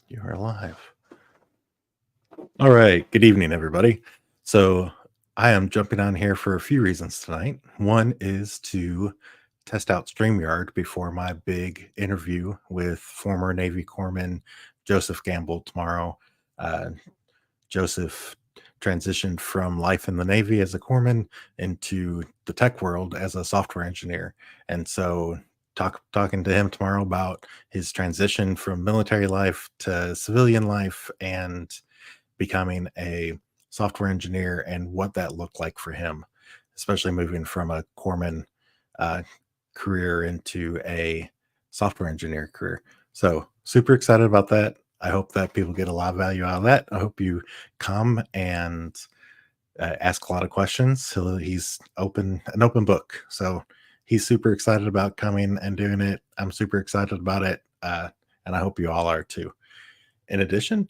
You are live. All right. Good evening, everybody. So, I am jumping on here for a few reasons tonight. One is to test out StreamYard before my big interview with former Navy Corpsman Joseph Gamble tomorrow. Uh, Joseph transitioned from life in the Navy as a corpsman into the tech world as a software engineer. And so talking to him tomorrow about his transition from military life to civilian life and becoming a software engineer and what that looked like for him, especially moving from a corpsman uh, career into a software engineer career. So super excited about that. I hope that people get a lot of value out of that. I hope you come and ask a lot of questions. He's an open book. So he's super excited about coming and doing it. I'm super excited about it. And I hope you all are too. In addition,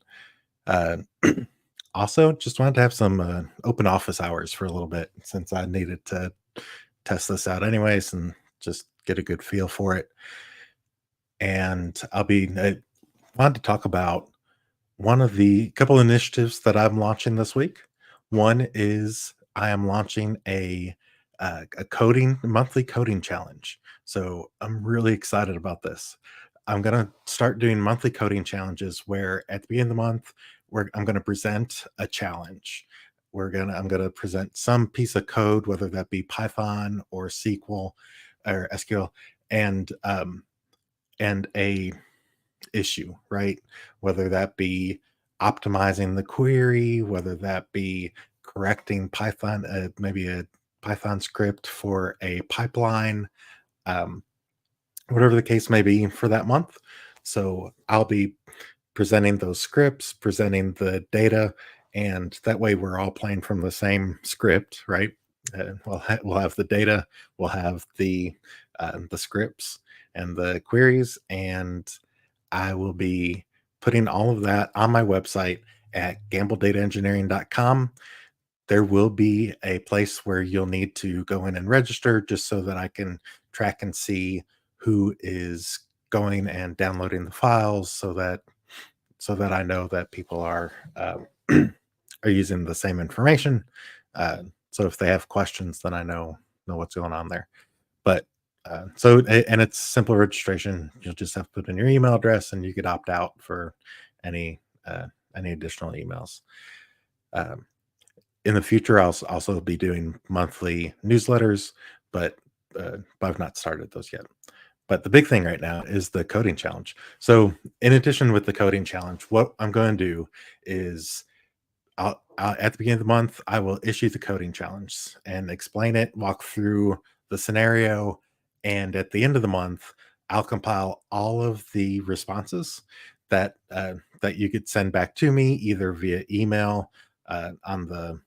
uh, also just wanted to have some open office hours for a little bit since I needed to test this out anyways and just get a good feel for it. And I wanted to talk about one of the couple initiatives that I'm launching this week. One is I am launching a coding monthly coding challenge. So I'm really excited about this. I'm gonna start doing monthly coding challenges where at the beginning of the month, I'm gonna present a challenge. I'm gonna present some piece of code, whether that be Python or SQL or SQL, and a issue, right? Whether that be optimizing the query, whether that be correcting Python, maybe a Python script for a pipeline, um, whatever the case may be for that month. So I'll be presenting those scripts, presenting the data, and that way we're all playing from the same script, right? We'll have the data, we'll have the scripts and the queries, and I will be putting all of that on my website at gambledataengineering.com. There will be a place where you'll need to go in and register just so that I can track and see who is going and downloading the files so that I know that people are using the same information. So if they have questions, then I know what's going on there. But and it's simple registration. You'll just have to put in your email address, and you could opt out for any any additional emails. Um, in the future, I'll also be doing monthly newsletters, but I've not started those yet. But the big thing right now is the coding challenge. So, in addition with the coding challenge, what I'm going to do is at the beginning of the month, I will issue the coding challenge and explain it, walk through the scenario, and at the end of the month, I'll compile all of the responses that you could send back to me either via email uh, on the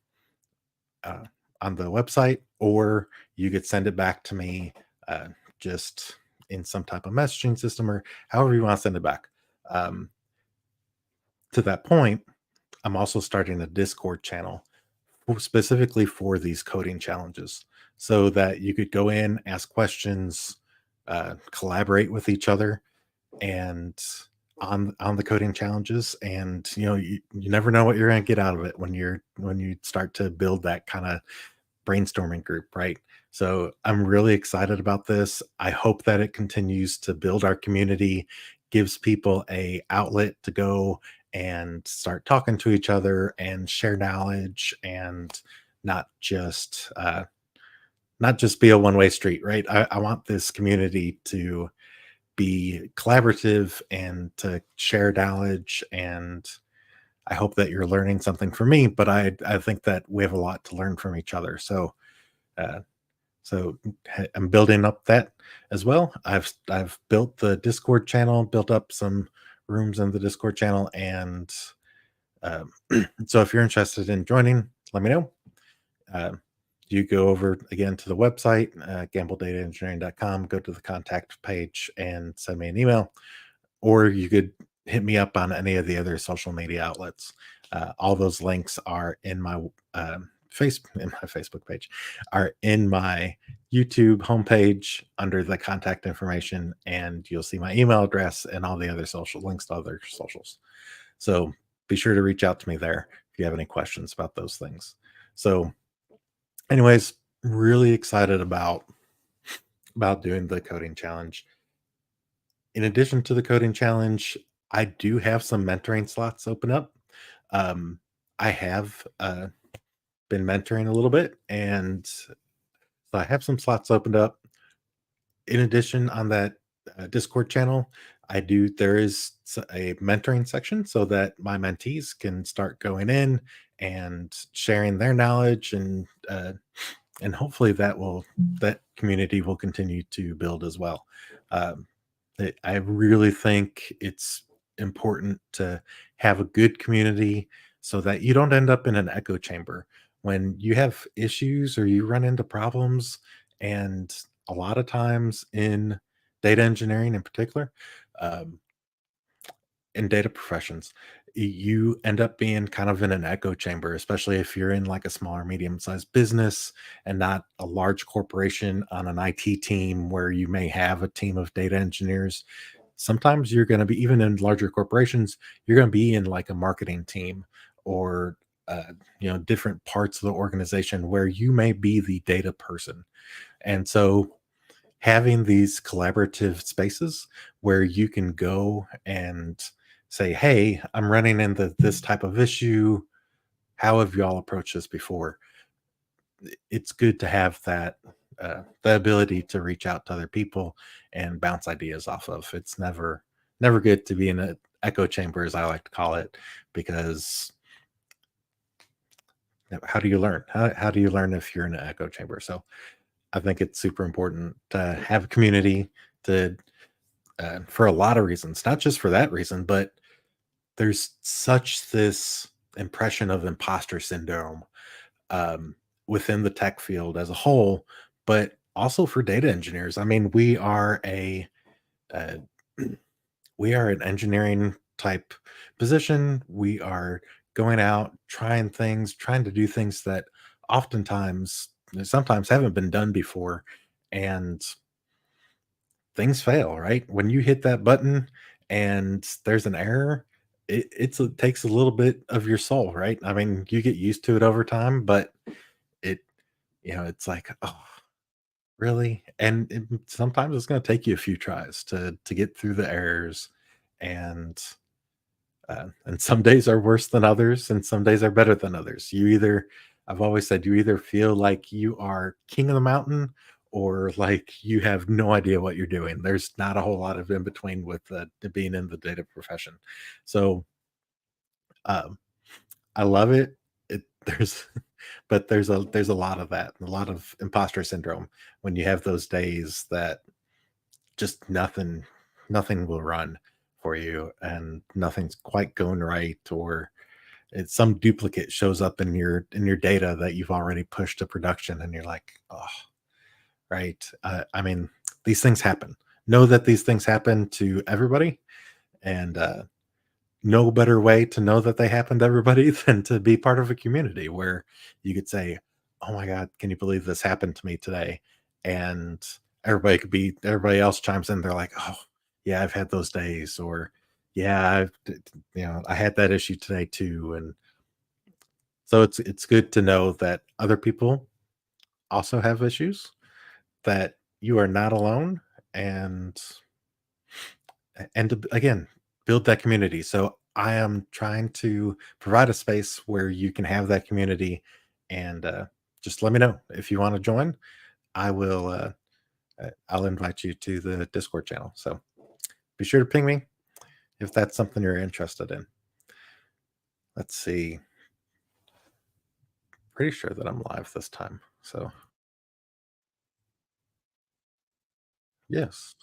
uh, on the website, or you could send it back to me just in some type of messaging system or however you want to send it back. Um, to that point, I'm also starting a Discord channel specifically for these coding challenges so that you could go in, ask questions, collaborate with each other and on the coding challenges. And you never know what you're going to get out of it when you start to build that kind of brainstorming group, right? So I'm really excited about this. I hope that it continues to build our community, gives people a outlet to go and start talking to each other and share knowledge and not just uh, not just be a one-way street, right? I want this community to be collaborative and to share knowledge, and I hope that you're learning something from me, but I think that we have a lot to learn from each other. Uh, so I'm building up that as well. I've built the Discord channel, built up some rooms in the Discord channel, and um, so if you're interested in joining, let me know. Uh, you go over again to the website, gambledataengineering.com, go to the contact page and send me an email, or you could hit me up on any of the other social media outlets. All those links are in my face in my Facebook page are in my YouTube homepage under the contact information, and you'll see my email address and all the other social links to other socials. So be sure to reach out to me there if you have any questions about those things. So, anyways, really excited about doing the coding challenge. In addition to the coding challenge, I do have some mentoring slots open up. Um, I have been mentoring a little bit, and so I have some slots opened up. In addition, on that Discord channel, there is a mentoring section so that my mentees can start going in and sharing their knowledge, and hopefully that community will continue to build as well. Um, I really think it's important to have a good community so that you don't end up in an echo chamber when you have issues or you run into problems. And a lot of times in data engineering in particular, um, in data professions, you end up being kind of in an echo chamber, especially if you're in like a smaller, medium sized business and not a large corporation on an IT team where you may have a team of data engineers. Sometimes you're going to be, even in larger corporations, you're going to be in like a marketing team or, different parts of the organization where you may be the data person. And so having these collaborative spaces where you can go and say, "Hey, I'm running into this type of issue. How have y'all approached this before?" It's good to have that the ability to reach out to other people and bounce ideas off of. It's never good to be in an echo chamber, as I like to call it, because how do you learn? How do you learn if you're in an echo chamber? So I think it's super important to have a community to for a lot of reasons, not just for that reason, but there's such this impression of imposter syndrome um, within the tech field as a whole, but also for data engineers. I mean, uh, we are an engineering type position. We are going out, trying to do things that oftentimes, sometimes haven't been done before, and things fail, right? When you hit that button and there's an error, it takes a little bit of your soul, right? I mean, you get used to it over time, but it, it's like, oh, really? And sometimes it's going to take you a few tries to get through the errors, and and some days are worse than others, and some days are better than others. I've always said, you either feel like you are king of the mountain or like you have no idea what you're doing. There's not a whole lot of in between with being in the data profession. So um, I love it. There's, but there's a lot of that, a lot of imposter syndrome when you have those days that just nothing will run for you and nothing's quite going right, or it's some duplicate shows up in your data that you've already pushed to production, and you're like, oh, right. I mean, these things happen. Know that these things happen to everybody, and no better way to know that they happen to everybody than to be part of a community where you could say, "Oh my God, can you believe this happened to me today?" And everybody else chimes in. They're like, "Oh, yeah, I've had those days," or "Yeah, I had that issue today too." And so it's good to know that other people also have issues, that you are not alone, and again, build that community. So I am trying to provide a space where you can have that community, and just let me know if you want to join. I will. I'll invite you to the Discord channel. So be sure to ping me if that's something you're interested in. Let's see. Pretty sure that I'm live this time. So yes,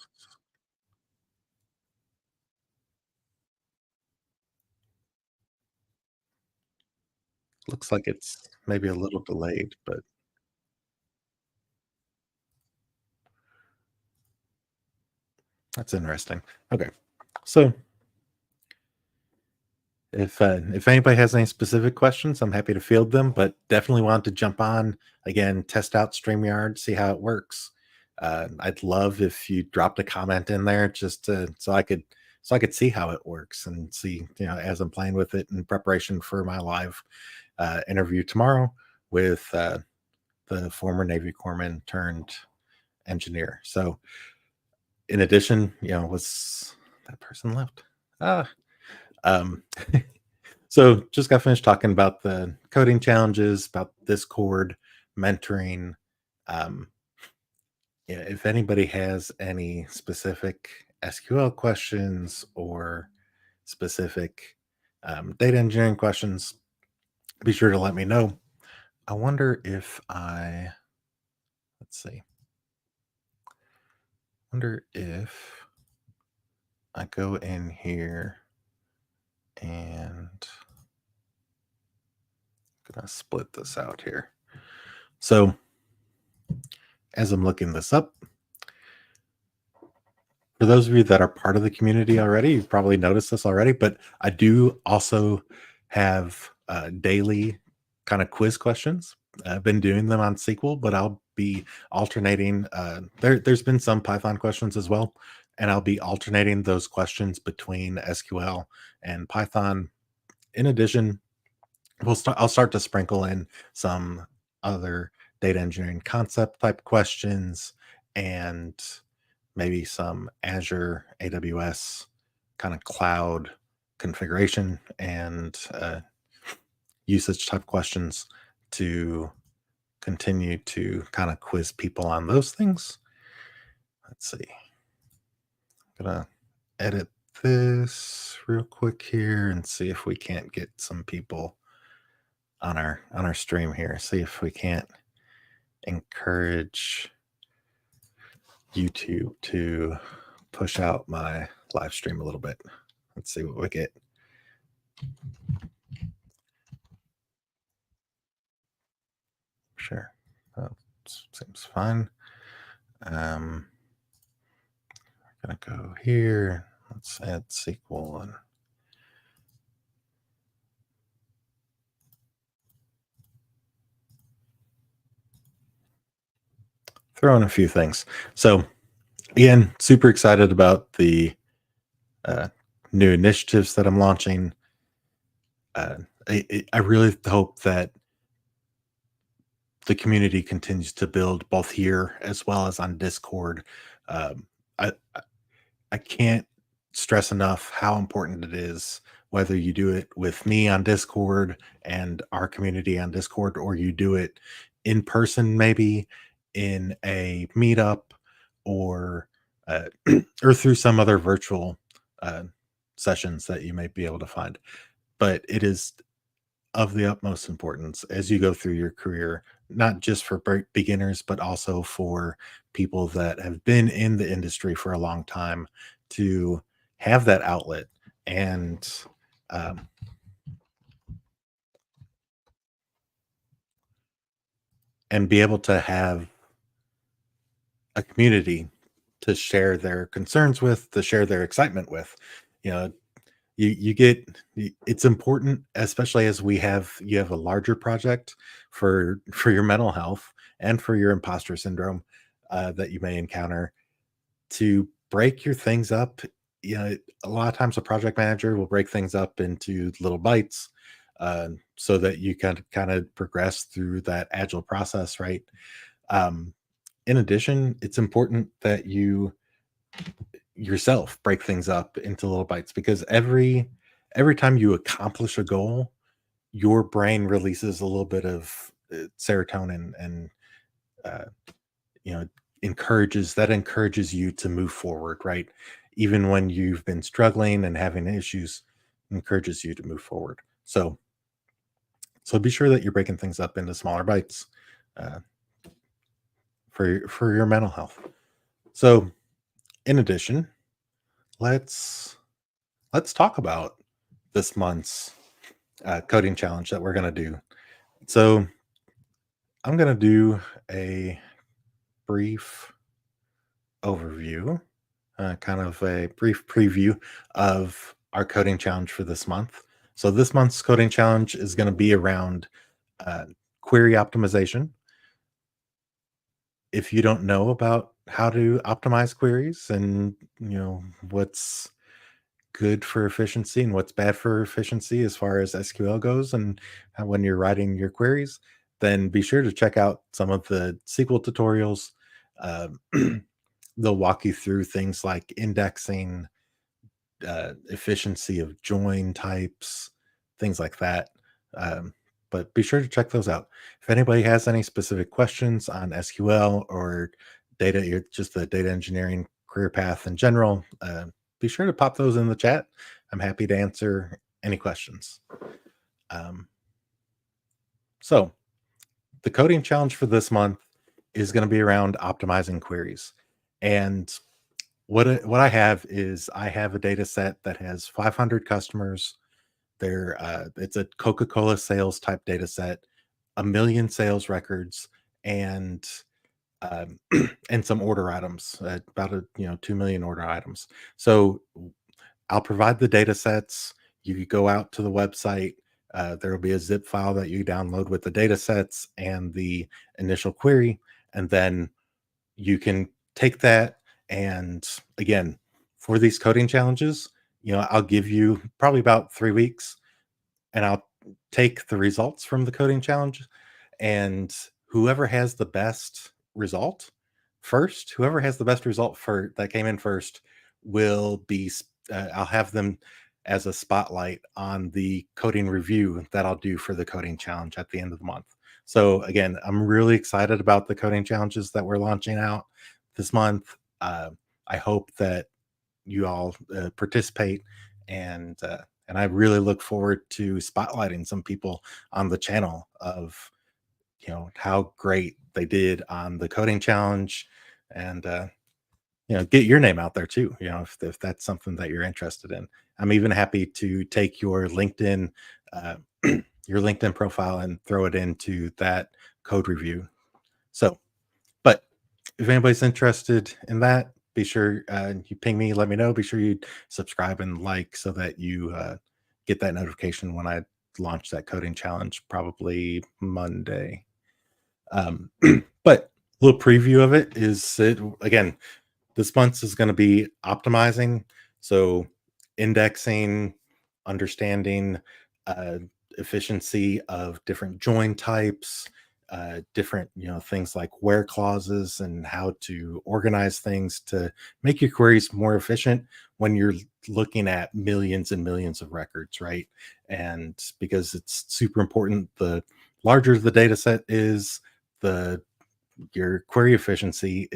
looks like it's maybe a little delayed, but that's interesting. Okay, so If anybody has any specific questions, I'm happy to field them, but definitely want to jump on again, test out StreamYard, see how it works. I'd love if you dropped a comment in there just to, so I could see how it works and see, as I'm playing with it in preparation for my live interview tomorrow with the former Navy corpsman turned engineer. So in addition, was that person left? Ah, um, so just got finished talking about the coding challenges, about Discord, mentoring. Um, yeah, if anybody has any specific SQL questions or specific data engineering questions, be sure to let me know. I wonder if let's see, wonder if I go in here and gonna split this out here. So as I'm looking this up, for those of you that are part of the community already, you've probably noticed this already, but I do also have daily kind of quiz questions. I've been doing them on SQL, but I'll be alternating. There's been some Python questions as well, and I'll be alternating those questions between SQL and Python. In addition, I'll start to sprinkle in some other data engineering concept type questions and maybe some Azure AWS kind of cloud configuration and usage type questions to continue to kind of quiz people on those things. Let's see. I'm gonna edit this real quick here and see if we can't get some people on our stream here. See if we can't encourage YouTube to push out my live stream a little bit. Let's see what we get. Sure. That seems fine. We're gonna go here. Let's add SQL and throw in a few things. So again, super excited about the uh, new initiatives that I'm launching. I really hope that the community continues to build both here as well as on Discord. Um, I I can't stress enough how important it is whether you do it with me on Discord and our community on Discord, or you do it in person, maybe in a meetup or or through some other virtual uh, sessions that you may be able to find. But it is of the utmost importance as you go through your career, not just for beginners, but also for people that have been in the industry for a long time to have that outlet and um, be able to have a community to share their concerns with, to share their excitement with. You know, you get it's important, especially as you have a larger project for your mental health and for your imposter syndrome that you may encounter, to break your things up. A lot of times a project manager will break things up into little bites so that you can kind of progress through that agile process, right? um, in addition, it's important that you yourself break things up into little bites, because every time you accomplish a goal, your brain releases a little bit of serotonin and uh, you know encourages you to move forward, right? Even when you've been struggling and having issues, encourages you to move forward. So be sure that you're breaking things up into smaller bites uh, for your mental health. So in addition, let's talk about this month's coding challenge that we're going to do. So I'm going to do a brief overview, kind of a brief preview of our coding challenge for this month. So this month's coding challenge is going to be around uh, query optimization. If you don't know about how to optimize queries and what's good for efficiency and what's bad for efficiency as far as SQL goes and when you're writing your queries, then be sure to check out some of the SQL tutorials. Um, they'll walk you through things like indexing, efficiency of join types, things like that. Um, but be sure to check those out. If anybody has any specific questions on SQL or just the data engineering career path in general, be sure to pop those in the chat. I'm happy to answer any questions. Um, so, the coding challenge for this month is going to be around optimizing queries. And what I have is I have a data set that has 500 customers. It's a Coca-Cola sales type data set, a million sales records, and um, and some order items, about 2 million order items. So I'll provide the data sets. You could go out to the website. There will be a zip file that you download with the data sets and the initial query, and then you can take that. And again, for these coding challenges, I'll give you probably about 3 weeks, and I'll take the results from the coding challenge, and whoever has the best result for that came in first will be I'll have them as a spotlight on the coding review that I'll do for the coding challenge at the end of the month. So again, I'm really excited about the coding challenges that we're launching out this month. I hope that you all participate, and I really look forward to spotlighting some people on the channel of how great they did on the coding challenge, and get your name out there too, if that's something that you're interested in. I'm even happy to take your LinkedIn uh, your LinkedIn profile and throw it into that code review. So, but if anybody's interested in that, be sure you ping me, let me know. Be sure you subscribe and like so that you get that notification when I launch that coding challenge, probably Monday. But a little preview of it is again, this month is going to be optimizing. So indexing, understanding uh, efficiency of different join types, different things like where clauses and how to organize things to make your queries more efficient when you're looking at millions and millions of records, right? And because it's super important, the larger the data set is, the your query efficiency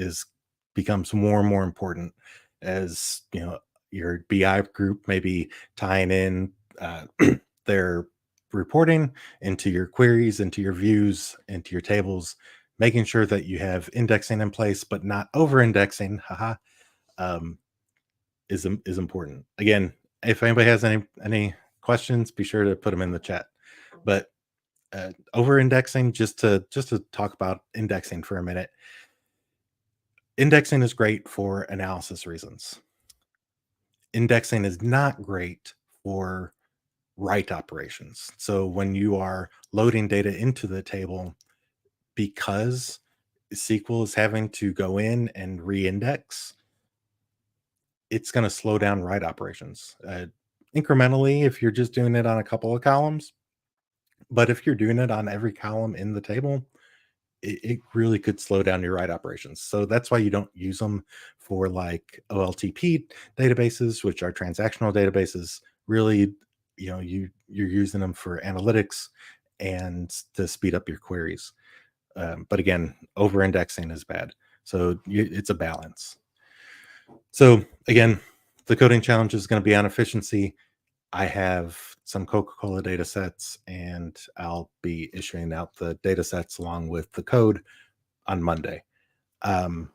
becomes more and more important, as your BI group maybe tying in their reporting into your queries, into your views, into your tables, making sure that you have indexing in place but not over indexing, um, is important. Again, if anybody has any questions, be sure to put them in the chat. But over indexing, just to talk about indexing for a minute. Indexing is great for analysis reasons. Indexing is not great for write operations. So when you are loading data into the table, because SQL is having to go in and re-index, it's going to slow down write operations incrementally if you're just doing it on a couple of columns. But if you're doing it on every column in the table, it really could slow down your write operations. So that's why you don't use them for like OLTP databases, which are transactional databases. Really, you're using them for analytics and to speed up your queries. But again, over indexing is bad. So it's a balance. So again, the coding challenge is going to be on efficiency. I have some Coca-Cola data sets, and I'll be issuing out the data sets along with the code on Monday. Does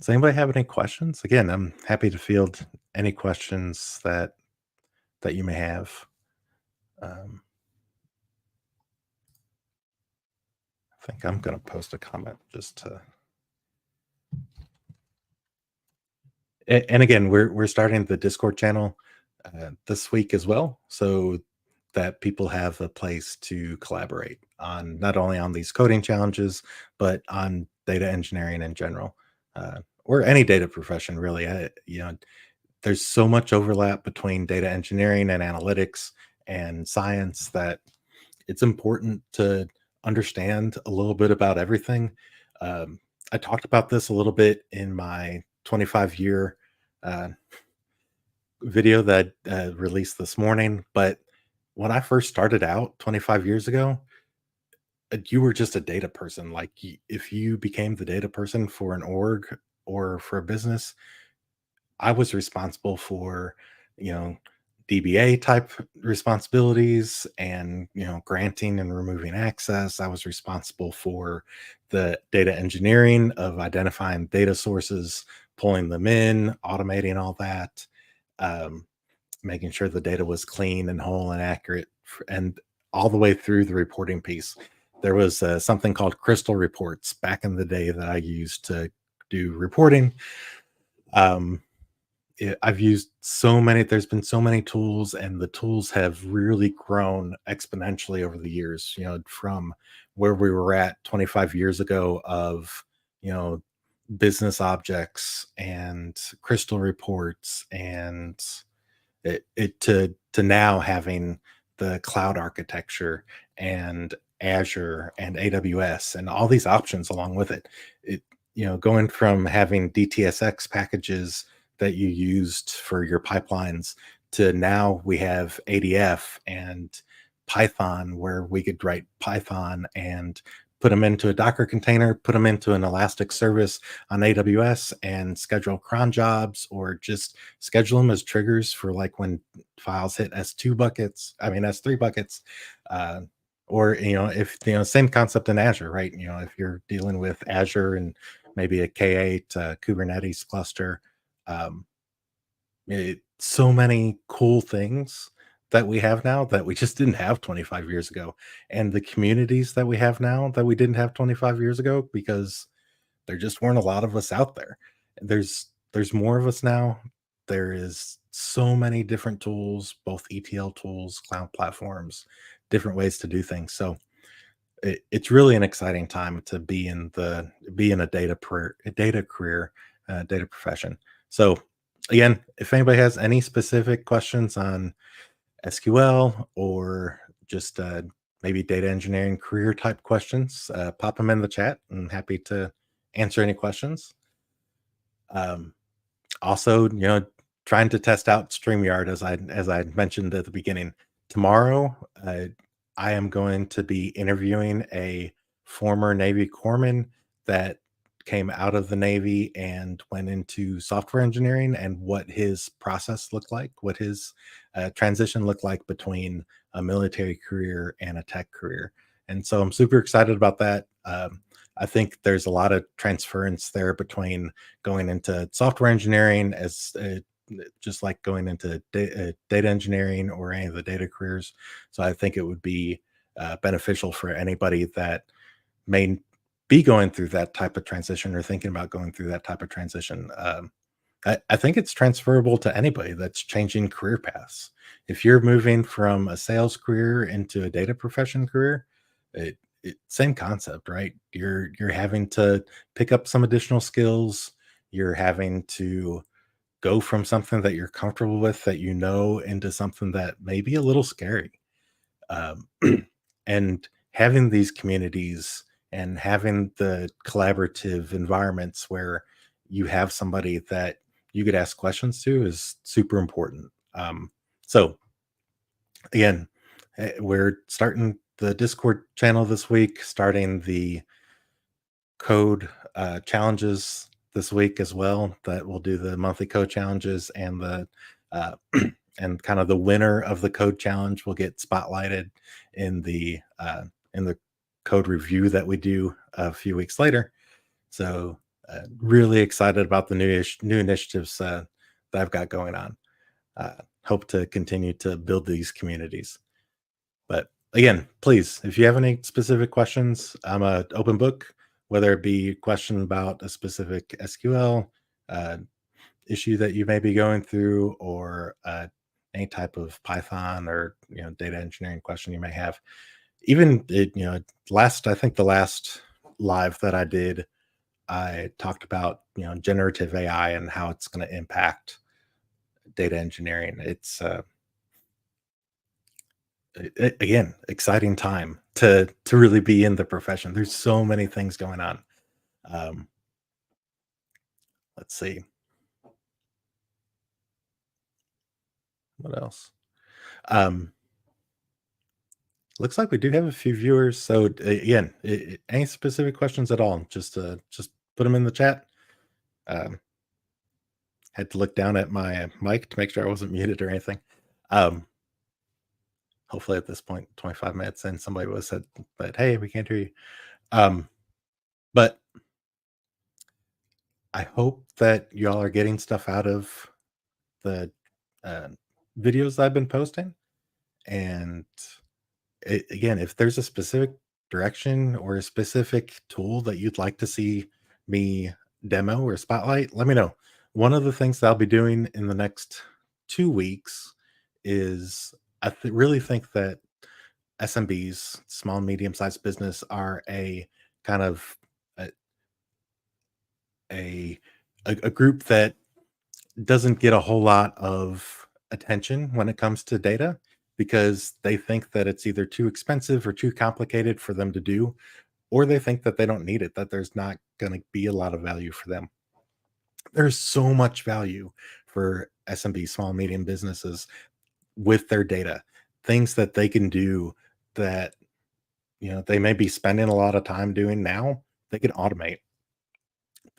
anybody have any questions? Again, I'm happy to field any questions that you may have. I think I'm going to post a comment just to. And again, we're starting the Discord channel. this week as well, so that people have a place to collaborate on not only on these coding challenges, but on data engineering in general, or any data profession, really. There's so much overlap between data engineering and analytics and science that it's important to understand a little bit about everything. Um, I talked about this a little bit in my 25-year uh, video that released this morning. But when I first started out 25 years ago, you were just a data person. Like, if you became the data person for an org or for a business, I was responsible for, you know, DBA type responsibilities and, granting and removing access. I was responsible for the data engineering of identifying data sources, pulling them in, automating all that, um, making sure the data was clean and whole and accurate, and all the way through the reporting piece. There was something called crystal reports back in the day that I used to do reporting. Um, I've used so many, there's been so many tools, and the tools have really grown exponentially over the years, from where we were at 25 years ago of, you know, business objects and crystal reports and it to now having the cloud architecture and Azure and AWS and all these options along with it. It going from having DTSX packages that you used for your pipelines to now we have ADF and Python, where we could write Python and put them into a Docker container, put them into an Elastic service on AWS and schedule cron jobs, or just schedule them as triggers for like when files hit S2 buckets, I mean S3 buckets. Uh, or if same concept in Azure, right? If you're dealing with Azure and maybe a K8 Kubernetes cluster, um, so many cool things that we have now that we just didn't have 25 years ago, and the communities that we have now that we didn't have 25 years ago because there just weren't a lot of us out there. There's more of us now. There is so many different tools, both ETL tools, cloud platforms, different ways to do things. So it's really an exciting time to be in a data career, data profession. So again, if anybody has any specific questions on SQL or just maybe data engineering career type questions, pop them in the chat. I'm happy to answer any questions. Um, Also, trying to test out StreamYard as I mentioned at the beginning. Tomorrow, I am going to be interviewing a former Navy corpsman that came out of the Navy and went into software engineering, and what his process looked like, what his transition looked like between a military career and a tech career. And so I'm super excited about that. I think there's a lot of transference there between going into software engineering as just like going into data engineering or any of the data careers. So I think it would be beneficial for anybody that may be going through that type of transition or thinking about going through that type of transition. I think it's transferable to anybody that's changing career paths. If you're moving from a sales career into a data profession career, same concept, right? You're having to pick up some additional skills. You're having to go from something that you're comfortable with, that into something that may be a little scary. Um, and having these communities and having the collaborative environments where you have somebody that you could ask questions to is super important. So again, we're starting the Discord channel this week, starting the code challenges this week as well. That will do the monthly code challenges, and the uh, and kind of the winner of the code challenge will get spotlighted in the code review that we do a few weeks later. So really excited about the new initiatives that I've got going on. Hope to continue to build these communities. But again, please, if you have any specific questions, I'm a open book, whether it be a question about a specific SQL uh, issue that you may be going through, or any type of Python or data engineering question you may have. Even last I think the last live that I did, I talked about generative AI and how it's going to impact data engineering. It's again, exciting time to really be in the profession. There's so many things going on. Um, let's see what else. Um, Looks like we do have a few viewers. So again, any specific questions at all? Just put them in the chat. Um, had to look down at my mic to make sure I wasn't muted or anything. Um, Hopefully at this point, 25 minutes in, somebody was said, "But hey, we can't hear you." Um, but I hope that y'all are getting stuff out of the uh, videos I've been posting. And again, if there's a specific direction or a specific tool that you'd like to see me demo or spotlight, let me know. One of the things that I'll be doing in the next 2 weeks is really think that SMBs, small and medium sized business, are a kind of a, a a group that doesn't get a whole lot of attention when it comes to data because they think that it's either too expensive or too complicated for them to do, or they think that they don't need it, that there's not going to be a lot of value for them. There's so much value for SMB, small and medium businesses with their data, things that they can do that they may be spending a lot of time doing now, they can automate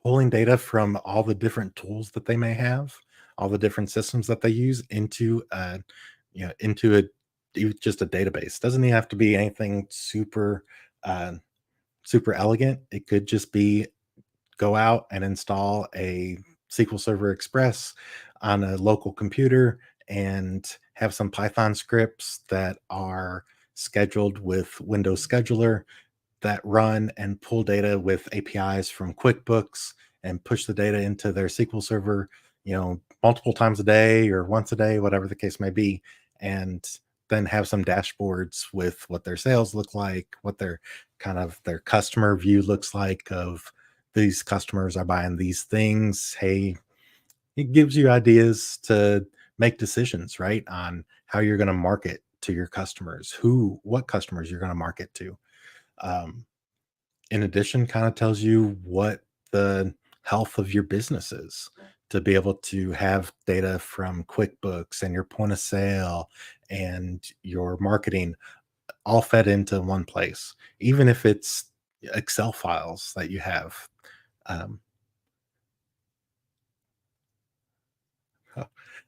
pulling data from all the different tools that they may have, all the different systems that they use into into just a database. Doesn't even have to be anything uh, super elegant. It could just be go out and install a SQL Server Express on a local computer and have some Python scripts that are scheduled with Windows Scheduler that run and pull data with APIs from QuickBooks and push the data into their SQL server, multiple times a day or once a day, whatever the case may be, and then have some dashboards with what their sales look like, what their kind of their customer view looks like of these customers are buying these things. Hey, it gives you ideas to make decisions, right, on how you're going to market to your customers, what customers you're going to market to. Um, in addition, kind of tells you what the health of your business is to be able to have data from QuickBooks and your point of sale and your marketing all fed into one place, even if it's Excel files that you have. Um, oh,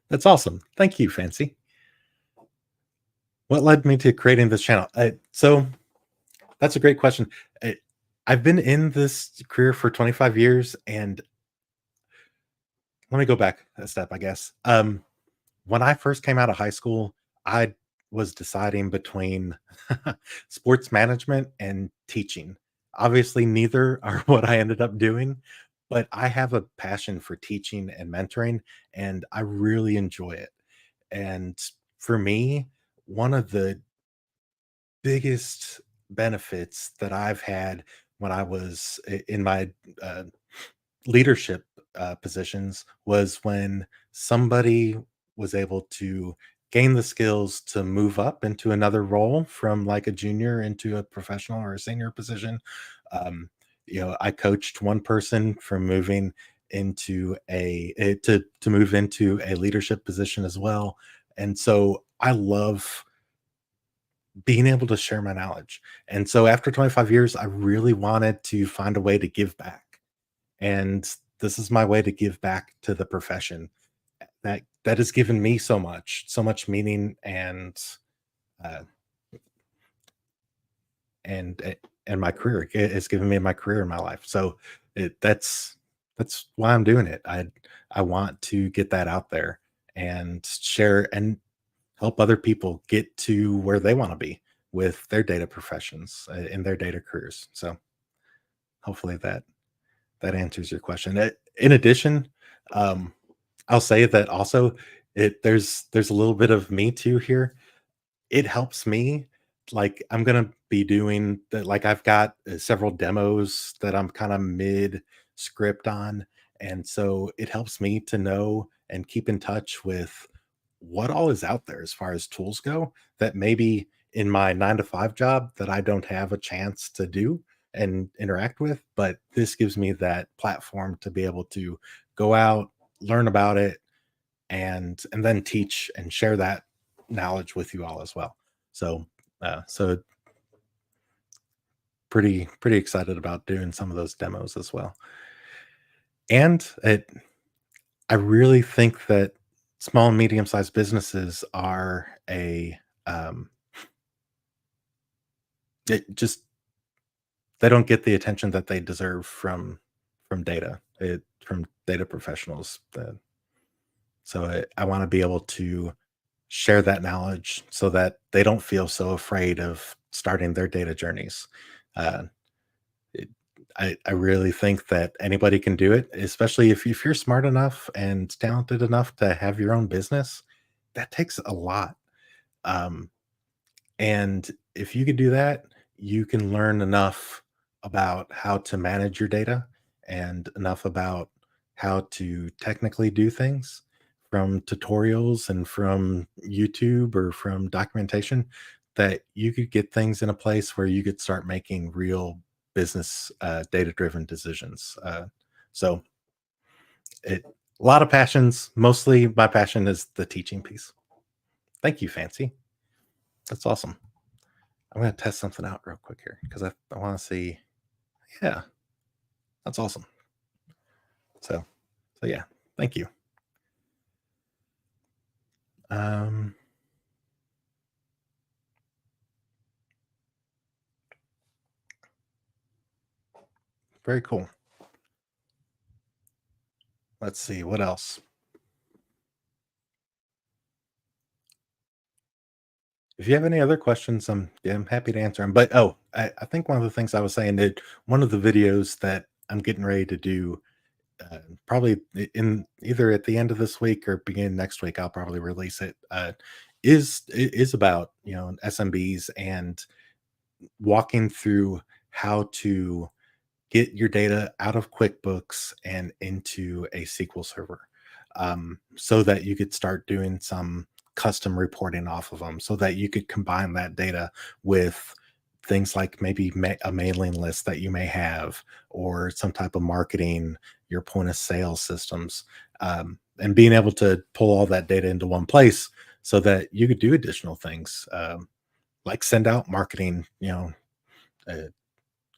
that's awesome. Thank you, Fancy. What led me to creating this channel? So that's a great question. I, I've been in this career for 25 years, and let me go back a step, I guess. When I first came out of high school, I was deciding between sports management and teaching. Obviously, neither are what I ended up doing, but I have a passion for teaching and mentoring, and I really enjoy it. And for me, one of the biggest benefits that I've had when I was in my uh, leadership positions was when somebody was able to gain the skills to move up into another role from like a junior into a professional or a senior position. Um, I coached one person from moving into to move into a leadership position as well, and so I love being able to share my knowledge. And so after 25 years, I really wanted to find a way to give back, and this is my way to give back to the profession that has given me so much meaning uh and my career. It's given me my career in my life. So that's why I'm doing it. I want to get that out there and share and help other people get to where they want to be with their data professions in their data careers. So hopefully that answers your question. In addition, um, I'll say that also There's a little bit of me too here. It helps me, like, I'm gonna be doing the like, I've got, several demos that I'm kinda mid script on, and so it helps me to know and keep in touch with what all is out there as far as tools go that maybe in my 9 to 5 job that I don't have a chance to do and interact with, but this gives me that platform to be able to go out, learn about it, and then teach and share that knowledge with you all as well. So so pretty excited about doing some of those demos as well. And I really think that small and medium sized businesses are a it just they don't get the attention that they deserve from data professionals. So I want to be able to share that knowledge so that they don't feel so afraid of starting their data journeys. Uh, it, I really think that anybody can do it, especially if you're smart enough and talented enough to have your own business. That takes a lot. Um, and if you could do that, you can learn enough about how to manage your data and enough about how to technically do things from tutorials and from YouTube or from documentation that you could get things in a place where you could start making real business data driven decisions. So it a lot of passions. Mostly my passion is the teaching piece. Thank you, Fancy. That's awesome. I'm gonna test something out real quick here because I want to see. Yeah, that's awesome. So yeah, thank you. Um, Very cool. Let's see what else. If you have any other questions, I'm happy to answer them. But I think one of the things I was saying that one of the videos that I'm getting ready to do, probably in either at the end of this week or beginning next week, I'll probably release it. Is about SMBs and walking through how to get your data out of QuickBooks and into a SQL server, so that you could start doing some custom reporting off of them, so that you could combine that data with things like maybe a mailing list that you may have or some type of marketing, your point of sale systems, and being able to pull all that data into one place so that you could do additional things, like send out marketing, uh,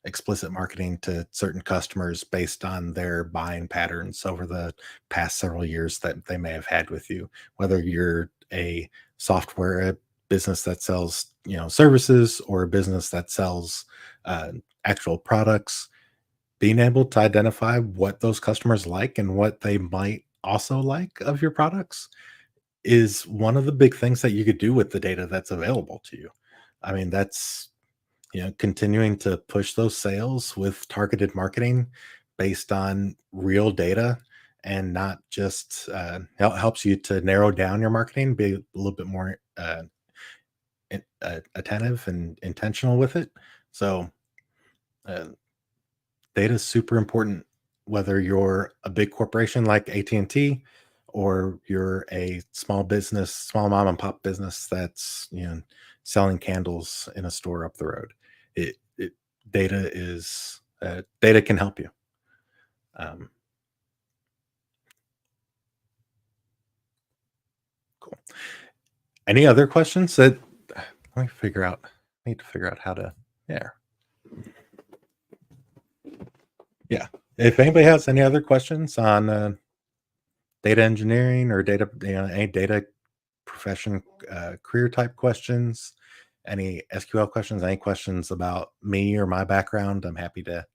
explicit marketing to certain customers based on their buying patterns over the past several years that they may have had with you, whether you're a software business that sells services or a business that sells uh, actual products. Being able to identify what those customers like and what they might also like of your products is one of the big things that you could do with the data that's available to you. I mean, that's continuing to push those sales with targeted marketing based on real data and not just helps you to narrow down your marketing, be a little bit more attentive and intentional with it. So uh, data is super important, whether you're a big corporation like AT&T or you're a small business, small mom and pop business that's selling candles in a store up the road. It data can help you. Um, cool. Any other questions that let me figure out? I need to figure out how to. Yeah, yeah. If anybody has any other questions on data engineering or data, any data profession, career type questions, any SQL questions, any questions about me or my background, I'm happy to,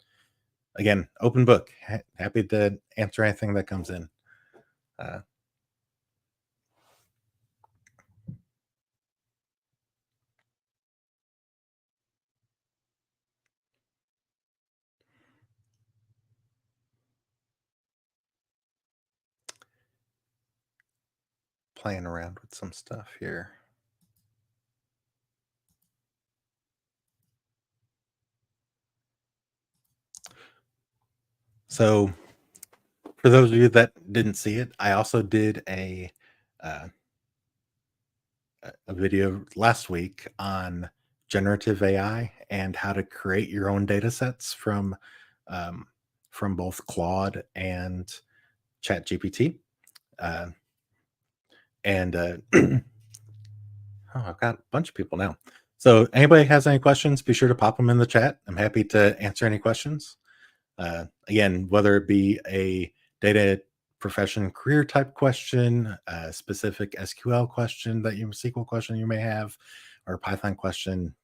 again, open book, happy to answer anything that comes in. Uh, playing around with some stuff here. So, for those of you that didn't see it, I also did uh, a video last week on generative AI and how to create your own data sets um, from both Claude and ChatGPT. Uh, and oh, I've got a bunch of people now. So, anybody has any questions, be sure to pop them in the chat. I'm happy to answer any questions. Again, whether it be a data profession career type question, a specific SQL question that you SQL question you may have, or a Python question,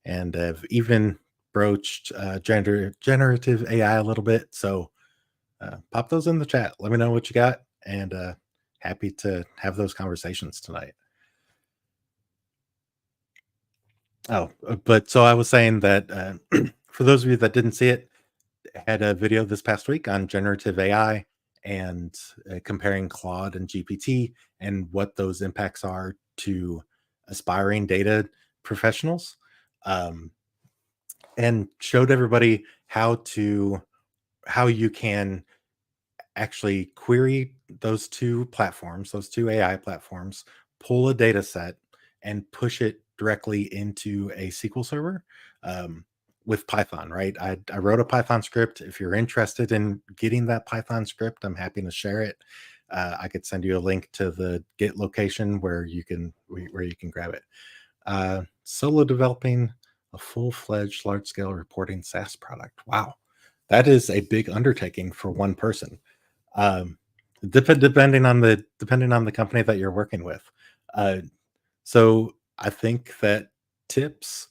and I've even broached generative AI a little bit. So pop those in the chat. Let me know what you got, and happy to have those conversations tonight. Oh, but so I was saying that for those of you that didn't see it, had a video this past week on generative AI and comparing Claude and GPT and what those impacts are to aspiring data professionals, um, and showed everybody how you can actually query those two platforms, those two AI platforms, pull a data set and push it directly into a SQL server with Python, right? I wrote a Python script. If you're interested in getting that Python script, I'm happy to share it. I could send you a link to the Git location where you can grab it. Solo developing a full-fledged large-scale reporting SaaS product. Wow, that is a big undertaking for one person. um, depending on the company that you're working with. Uh, so I think that tips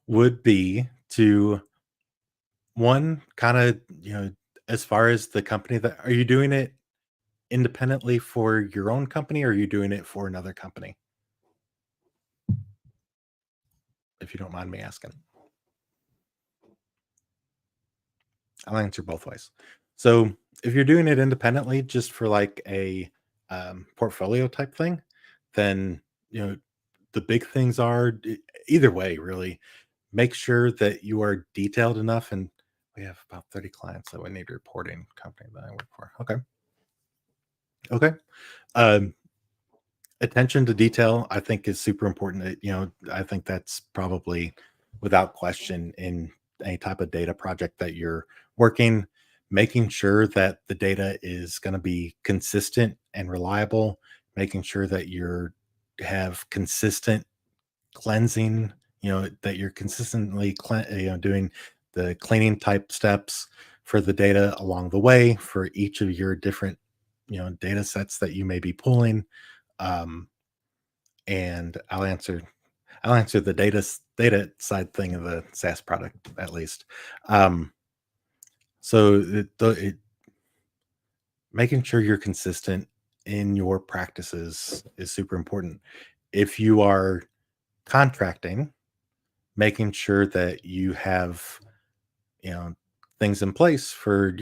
would be to one kind of as far as the company that are you doing it independently for your own company, or are you doing it for another company? If you don't mind me asking, I'll answer both ways. So if you're doing it independently, just for like a portfolio type thing, then you know the big things are either way. Really, make sure that you are detailed enough. And we have about 30 clients that we need a reporting company that I work for. Okay, okay. Um, Attention to detail, I think, is super important. I think that's probably without question in any type of data project that you're working, making sure that the data is going to be consistent and reliable, making sure that you're have consistent cleansing, that you're consistently doing the cleaning type steps for the data along the way for each of your different data sets that you may be pulling. um, and I'll answer the data side thing of the SaaS product at least. Um, so making sure you're consistent in your practices is super important. If you are contracting, making sure that you have you know things in place for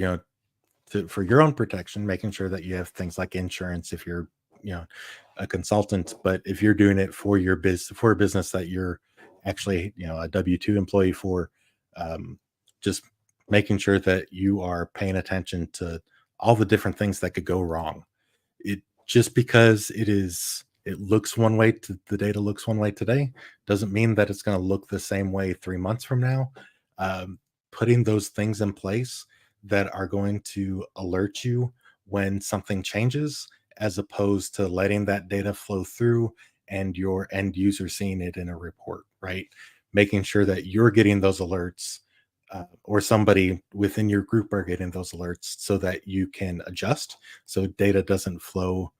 for your own protection, making sure that you have things like insurance if you're you know a consultant. But if you're doing it for your for a business that you're actually a W-2 employee for, um, just making sure that you are paying attention to all the different things that could go wrong. It just because it looks one way to the data looks one way today doesn't mean that it's going to look the same way 3 months from now. um, Putting those things in place that are going to alert you when something changes, as opposed to letting that data flow through and your end user seeing it in a report, right? Making sure that you're getting those alerts, or somebody within your group are getting those alerts so that you can adjust, so data doesn't flow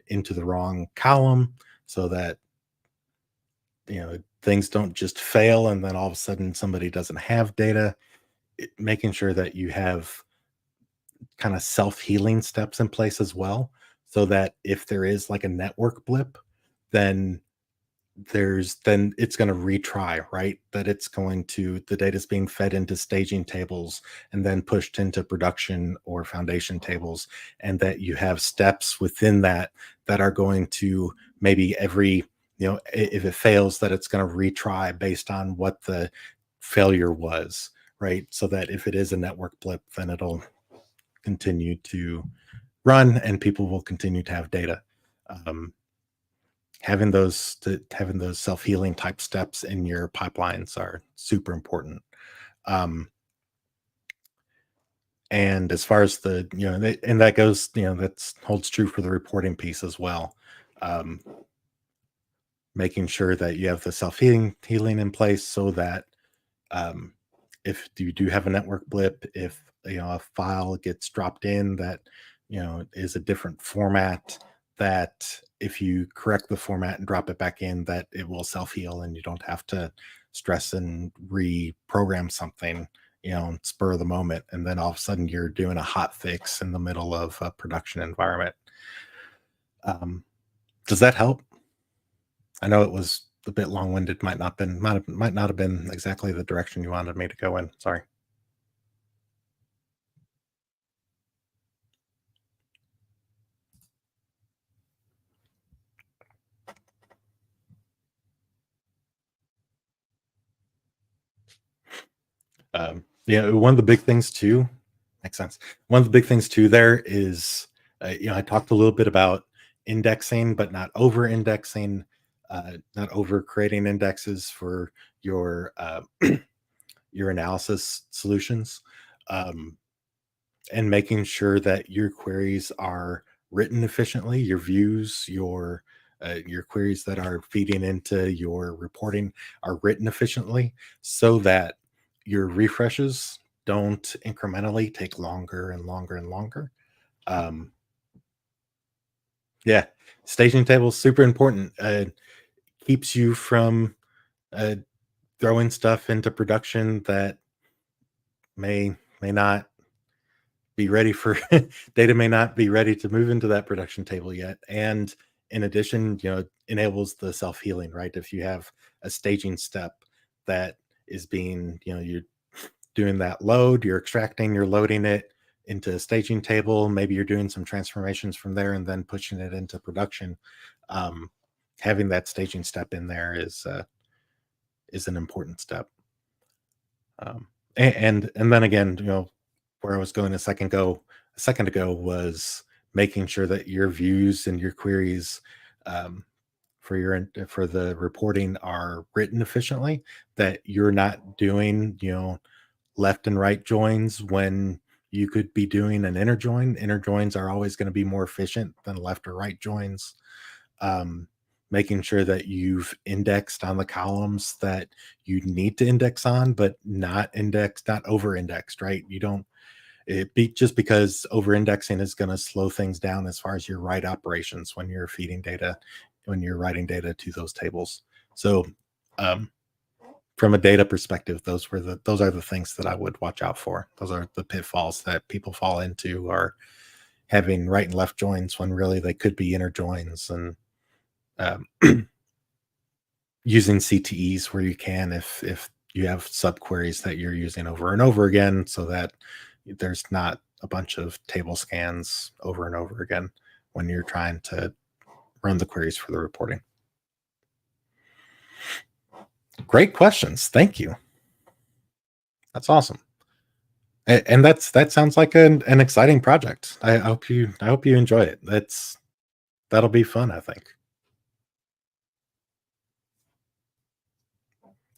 into the wrong column, so that things don't just fail and then all of a sudden somebody doesn't have data. Making sure that you have kind of self-healing steps in place as well, so that if there is like a network blip, then there's then it's going to retry, right? That it's going to the data is being fed into staging tables and then pushed into production or foundation tables, and that you have steps within that that are going to maybe every if it fails, that it's going to retry based on what the failure was, right? So that if it is a network blip, then it'll continue to run and people will continue to have data. Um, having those self-healing type steps in your pipelines are super important. um and as far as the and that goes, that's holds true for the reporting piece as well. um Making sure that you have the self-healing in place so that um, if you do have a network blip, if a file gets dropped in that is a different format, that if you correct the format and drop it back in, that it will self heal and you don't have to stress and reprogram something, spur of the moment, and then all of a sudden you're doing a hot fix in the middle of a production environment. Um, does that help? I know it was a bit long-winded, might not have been exactly the direction you wanted me to go in. Sorry. One of the big things too makes sense. One of the big things too there is, I talked a little bit about indexing, but not over indexing, not over creating indexes for your your analysis solutions. Um, and making sure that your queries are written efficiently, your views, your queries that are feeding into your reporting are written efficiently, so that your refreshes don't incrementally take longer and longer and longer. Um, yeah, staging tables super important. Keeps you from uh, throwing stuff into production that may not be ready for data may not be ready to move into that production table yet. And in addition, enables the self-healing, right? If you have a staging step that is being, you're doing that load, you're extracting, you're loading it into a staging table, maybe you're doing some transformations from there and then pushing it into production. um, Having that staging step in there is an important step. And then again, where I was going a second ago was making sure that your views and your queries, um, for the reporting are written efficiently. That you're not doing left and right joins when you could be doing an inner join. Inner joins are always going to be more efficient than left or right joins. um, Making sure that you've indexed on the columns that you need to index on, but not over indexed, right? You don't it be just because over indexing is going to slow things down as far as your write operations when you're feeding data, when you're writing data to those tables. So, um, from a data perspective, those are the things that I would watch out for. Those are the pitfalls that people fall into, are having right and left joins when really they could be inner joins. And um, using CTEs where you can, if you have subqueries that you're using over and over again, so that there's not a bunch of table scans over and over again when you're trying to run the queries for the reporting. Great questions. Thank you. That's awesome. And that sounds like an exciting project. I hope you enjoy it. That'll be fun, I think.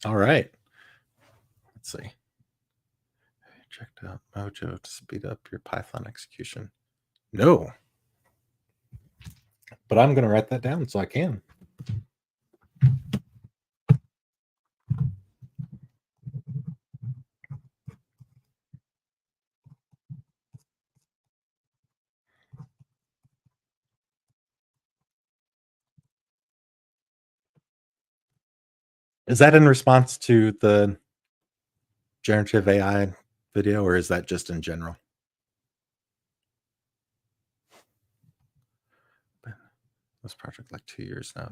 All right. Let's see. Checked out Mojo to speed up your Python execution. No, but I'm going to write that down so I can. Is that in response to the generative AI video, or is that just in general? This project like 2 years now.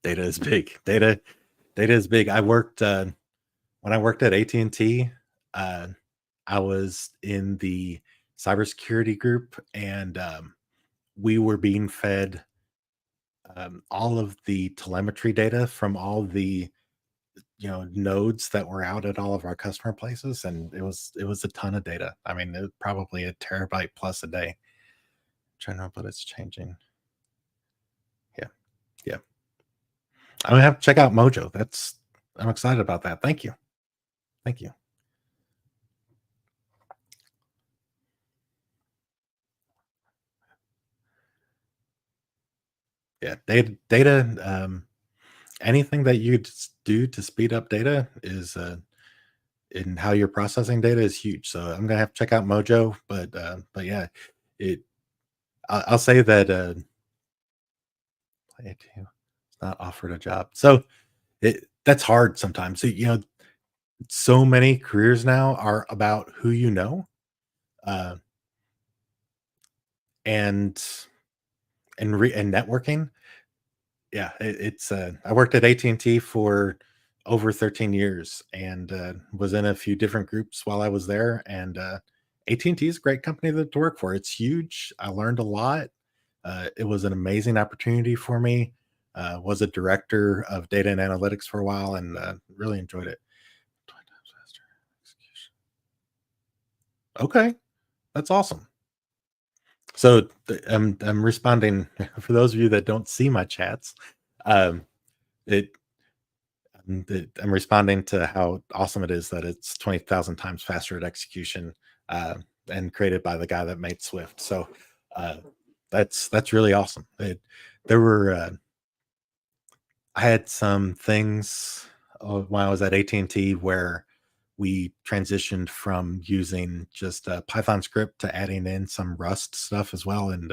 Data is big. Data is big. I worked when I worked at AT&T, uh, I was in the cybersecurity group, and we were being fed all of the telemetry data from all the nodes that were out at all of our customer places, and it was a ton of data. I mean, it was probably a terabyte plus a day. Trying to know, but it's changing. Yeah, yeah. I'm gonna have to check out Mojo. I'm excited about that. Thank you, thank you. Yeah, data. Anything that you do to speed up data is in how you're processing data is huge. So I'm gonna have to check out Mojo, but yeah, it. I'll say that it it's not offered a job. So that's hard sometimes. So, so many careers now are about who you know, uh, and and networking. Yeah, I worked at AT&T for over 13 years, and was in a few different groups while I was there. And AT&T is a great company to work for. It's huge. I learned a lot. It was an amazing opportunity for me. Was a director of data and analytics for a while, and really enjoyed it. 20 times faster execution. Okay, that's awesome. So I'm responding for those of you that don't see my chats. Um, it I'm responding to how awesome it is that it's 20,000 times faster at execution, uh, and created by the guy that made Swift. So uh, that's really awesome. There were I had some things when I was at AT&T where we transitioned from using just a Python script to adding in some Rust stuff as well, and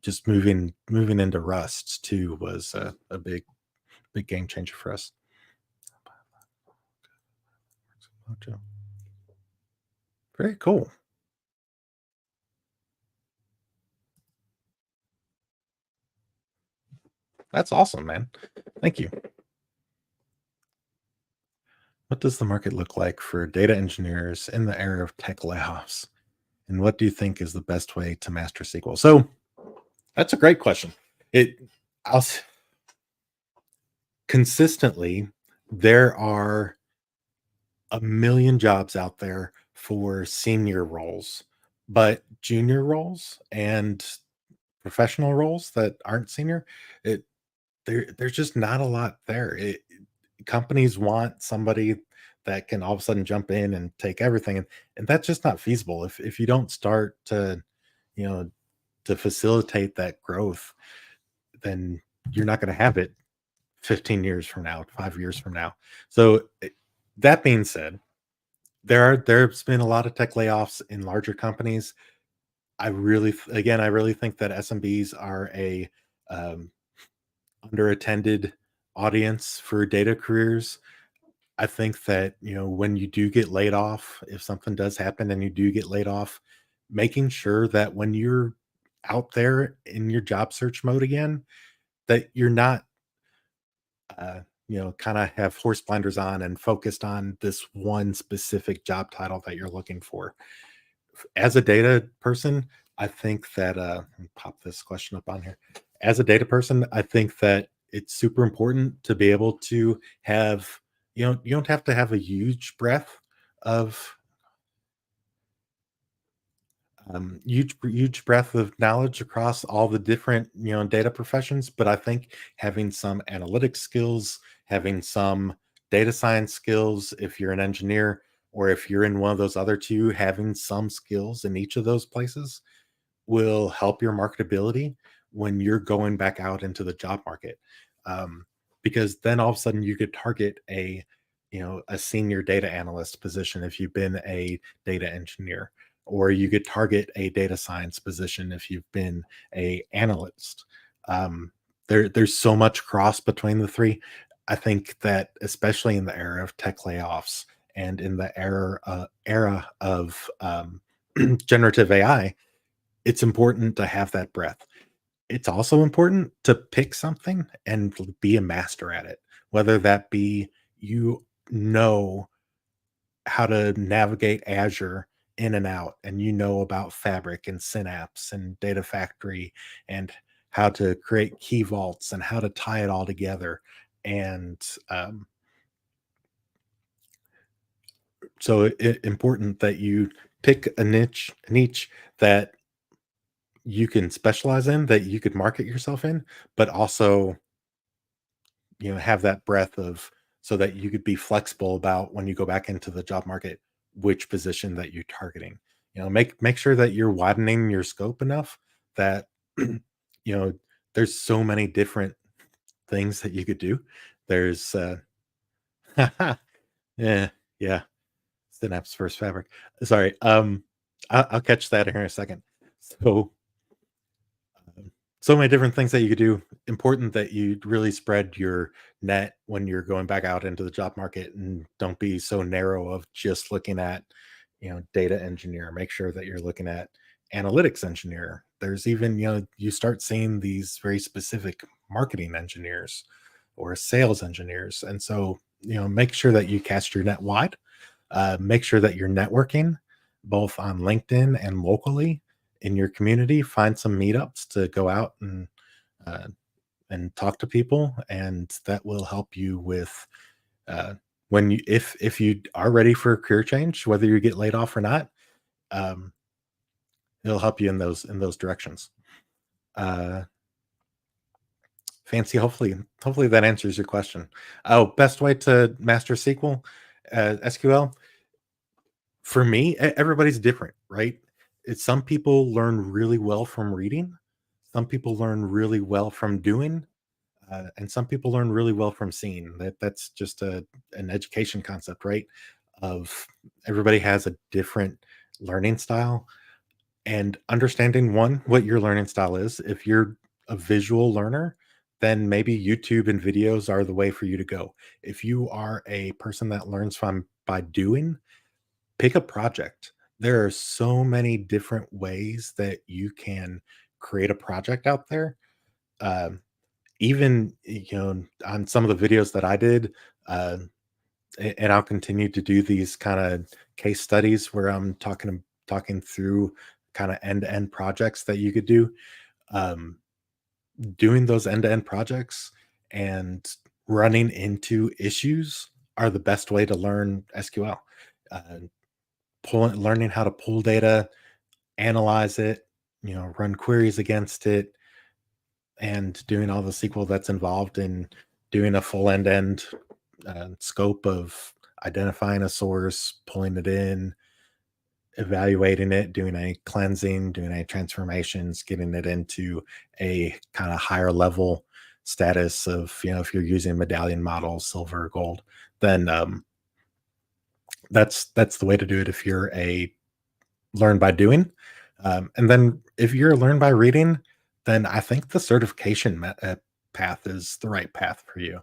just moving into Rust too was a big game changer for us. Very cool. That's awesome, man. Thank you. What does the market look like for data engineers in the era of tech layoffs? And what do you think is the best way to master SQL? So that's a great question. It I'll consistently there are a million jobs out there for senior roles, but junior roles and professional roles that aren't senior, it there's just not a lot there. Companies want somebody that can all of a sudden jump in and take everything, and that's just not feasible if you don't start to you know to facilitate that growth, then you're not going to have it 15 years from now, 5 years from now. So that being said, there's been a lot of tech layoffs in larger companies. I really think that SMBs are a um, underattended audience for data careers. I think that, when you do get laid off, if something does happen and you do get laid off, making sure that when you're out there in your job search mode again, that you're not, kind of have horse blinders on and focused on this one specific job title that you're looking for. As a data person, I think that let me pop this question up on here. As a data person, I think that it's super important to be able to have, you don't have to have a huge breadth of huge breadth of knowledge across all the different data professions, but I think having some analytics skills, having some data science skills, if you're an engineer, or if you're in one of those other two, having some skills in each of those places will help your marketability when you're going back out into the job market. Um, because then all of a sudden you could target a senior data analyst position if you've been a data engineer, or you could target a data science position if you've been a analyst. There's so much cross between the three. I think that especially in the era of tech layoffs and in the era of generative AI, it's important to have that breadth. It's also important to pick something and be a master at it, whether that be you know how to navigate Azure in and out, and you know about Fabric and Synapse and Data Factory and how to create key vaults and how to tie it all together. And so important that you pick a niche that you can specialize in, that you could market yourself in, but also, have that breadth of, so that you could be flexible about when you go back into the job market, which position that you're targeting. Make sure that you're widening your scope enough that there's so many different things that you could do. There's yeah, yeah, Synapse first Fabric. Sorry. I'll catch that here in a second. So so many different things that you could do. Important that you really spread your net when you're going back out into the job market, and don't be so narrow of just looking at, data engineer. Make sure that you're looking at analytics engineer. There's even, you start seeing these very specific marketing engineers or sales engineers. And so, make sure that you cast your net wide. Make sure that you're networking both on LinkedIn and locally in your community. Find some meetups to go out uh, and talk to people, and that will help you with uh, when you if you are ready for a career change, whether you get laid off or not. Um, it'll help you in those directions. Uh, Fancy. Hopefully that answers your question. Oh, best way to master SQL. For me, everybody's different, right? Some people learn really well from reading, some people learn really well from doing, and some people learn really well from seeing. That's just an education concept, right? Of everybody has a different learning style, and understanding one what your learning style is. If you're a visual learner, then maybe YouTube and videos are the way for you to go. If you are a person that learns from by doing, pick a project. There are so many different ways that you can create a project out there. Um, Even, on some of the videos that I did, uh, and I'll continue to do these kind of case studies where I'm talking through kind of end to end projects that you could do. Um, Doing those end to end projects and running into issues are the best way to learn SQL. Uh, Learning how to pull data, analyze it, run queries against it, and doing all the SQL that's involved in doing a full end-to-end scope of identifying a source, pulling it in, evaluating it, doing a cleansing, doing a transformations, getting it into a kind of higher level status of, if you're using medallion models, silver, gold, then that's the way to do it if you're a learn by doing. And then if you're learn by reading, then I think the path is the right path for you.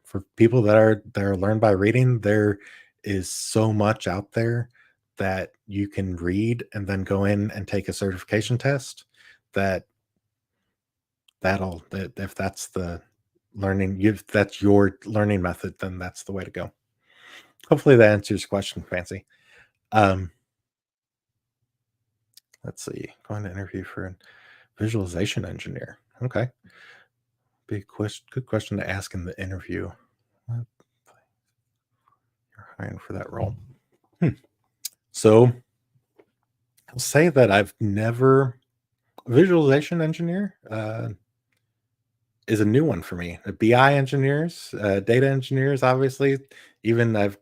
For people that are learn by reading, there is so much out there that you can read and then go in and take a certification test. That that if that's the if that's your learning method, then that's the way to go. Hopefully that answers your question, Fancy. Um, let's see. Going to interview for a visualization engineer. Okay. Big question. Good question to ask in the interview. What you're hiring for that role. Hmm. So I'll say that I've never visualization engineer is a new one for me. BI engineers, data engineers, obviously. Even I've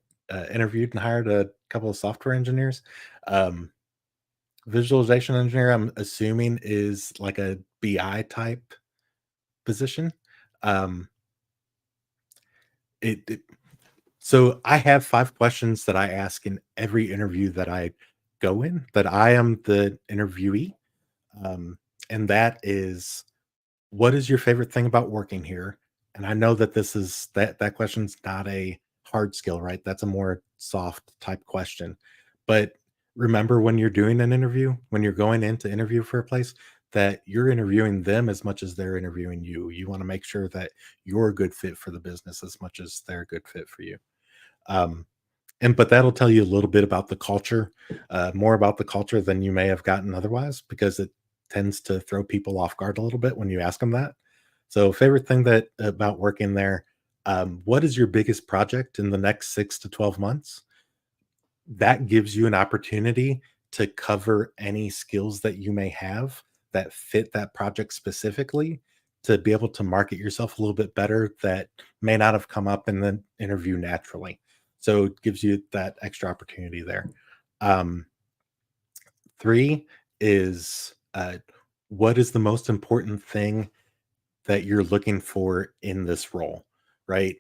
interviewed and hired a couple of software engineers. Um, Visualization engineer, I'm assuming, is like a BI type position. Um, it So I have 5 questions that I ask in every interview that I go in, that I am the interviewee. Um, and that is, what is your favorite thing about working here? And I know that that question's not a hard skill, right? That's a more soft type question. But remember, when you're doing an interview, when you're going in to interview for a place, that you're interviewing them as much as they're interviewing you. You want to make sure that you're a good fit for the business as much as they're a good fit for you. Um, and but that'll tell you a little bit about the culture, more about the culture than you may have gotten otherwise, because it tends to throw people off guard a little bit when you ask them that. So, favorite thing that about working there, what is your biggest project in the next 6 to 12 months? That gives you an opportunity to cover any skills that you may have that fit that project specifically, to be able to market yourself a little bit better that may not have come up in the interview naturally. So it gives you that extra opportunity there. Um, Three is what is the most important thing that you're looking for in this role, right?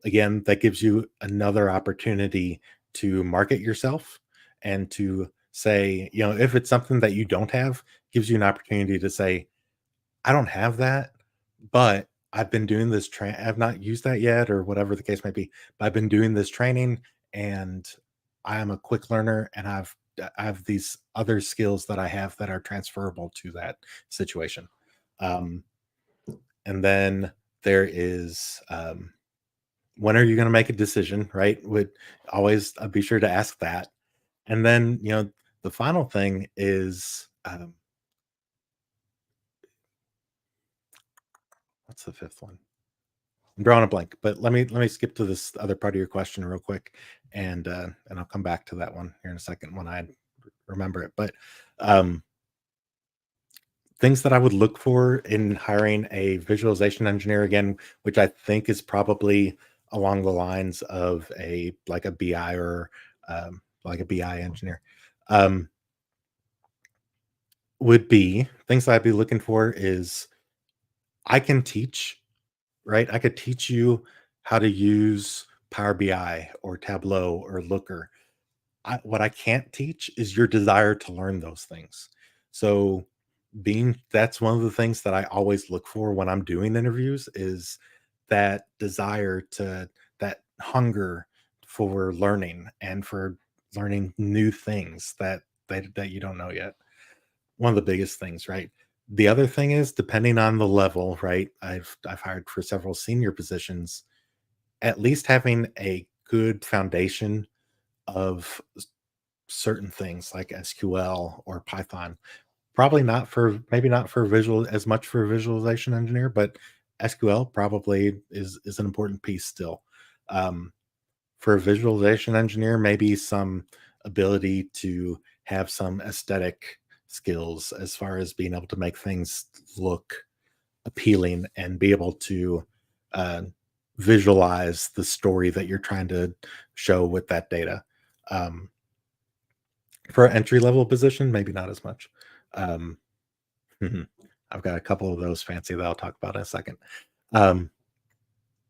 Again, that gives you another opportunity to market yourself and to say, if it's something that you don't have, gives you an opportunity to say, I don't have that, but I've been doing this I've not used that yet, or whatever the case may be. But I've been doing this training, and I am a quick learner, and I have these other skills that I have that are transferable to that situation. Um, and then there is, when are you going to make a decision, right? Would always be sure to ask that. And then, the final thing is, what's the fifth one? I'm drawing a blank, but let me skip to this other part of your question real quick, and I'll come back to that one here in a second when I remember it. But um, things that I would look for in hiring a visualization engineer again, which I think is probably along the lines of a BI, or like a BI engineer, um, would be things that I'd be looking for is I can teach, right? I could teach you how to use Power BI or Tableau or Looker. What I can't teach is your desire to learn those things. So, being that's one of the things that I always look for when I'm doing interviews is that desire to that hunger for learning and for learning new things that you don't know yet. One of the biggest things, right? The other thing is depending on the level, right? I've hired for several senior positions, at least having a good foundation of certain things like SQL or Python. Probably not for maybe not for visual as much for a visualization engineer, but SQL probably is an important piece still. Um, for a visualization engineer, maybe some ability to have some aesthetic skills as far as being able to make things look appealing and be able to uh, visualize the story that you're trying to show with that data. Um, for an entry level position, maybe not as much. Um, I've got a couple of those fancy that I'll talk about in a second. Um,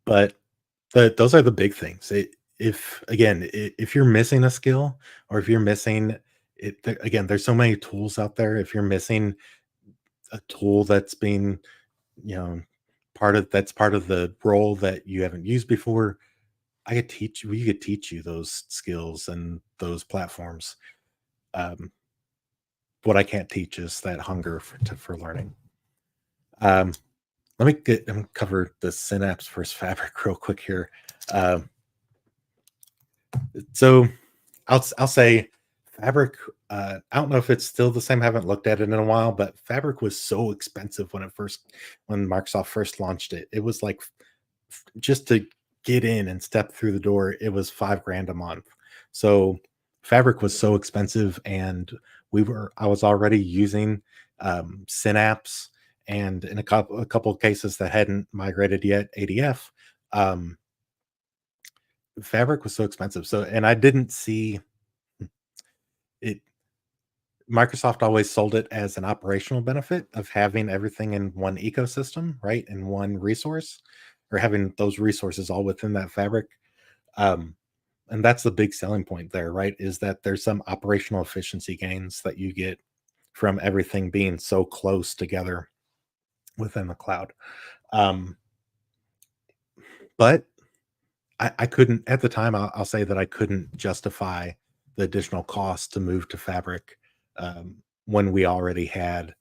but those are the big things. If again, if you're missing a skill, or if you're missing it, again, there's so many tools out there. If you're missing a tool that's being, you know, that's part of the role that you haven't used before, I could teach you. We could teach you those skills and those platforms. Um, what I can't teach is that hunger for learning. Um, let me cover the Synapse versus Fabric real quick here. Um, so I'll say Fabric. I don't know if it's still the same. I haven't looked at it in a while, but Fabric was so expensive when Microsoft first launched it. It was like just to get in and step through the door, it was 5 grand a month. So Fabric was so expensive, and I was already using Synapse, and in a couple of cases that hadn't migrated yet, ADF. Um, Fabric was so expensive. So, and I didn't see it. Microsoft always sold it as an operational benefit of having everything in one ecosystem, right? In one resource, or having those resources all within that fabric. Um, and that's the big selling point there, right? Is that there's some operational efficiency gains that you get from everything being so close together within the cloud. Um, but I couldn't at the time. I'll say that I couldn't justify the additional cost to move to Fabric when we already had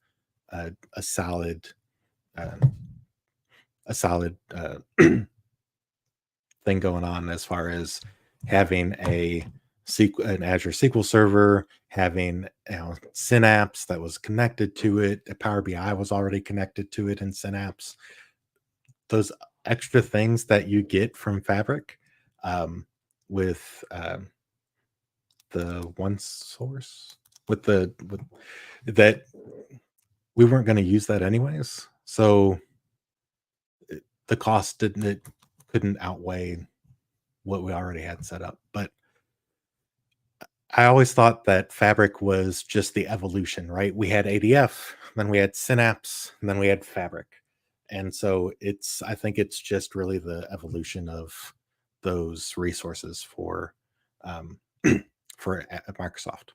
a solid uh, thing going on as far as having an Azure SQL server, having Synapse that was connected to it. Power BI was already connected to it in Synapse. Those extra things that you get from Fabric with the one source with that we weren't going to use that anyways. So the cost didn't it couldn't outweigh what we already had set up. But I always thought that Fabric was just the evolution, right? We had ADF, then we had Synapse, and then we had Fabric. And so I think it's just really the evolution of those resources for um, Microsoft.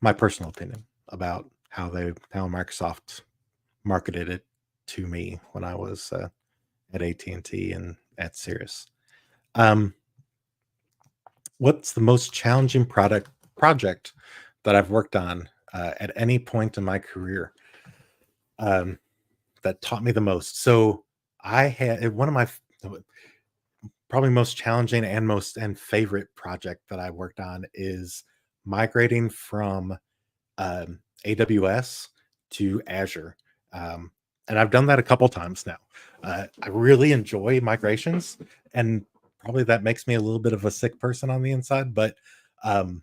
My personal opinion about how Microsoft marketed it to me when I was at AT&T and at Sirius. What's the most challenging project that I've worked on at any point in my career that taught me the most? So I had one of my probably most challenging and favorite project that I worked on is migrating from AWS to Azure. And I've done that a couple times now. I really enjoy migrations, and probably that makes me a little bit of a sick person on the inside, um,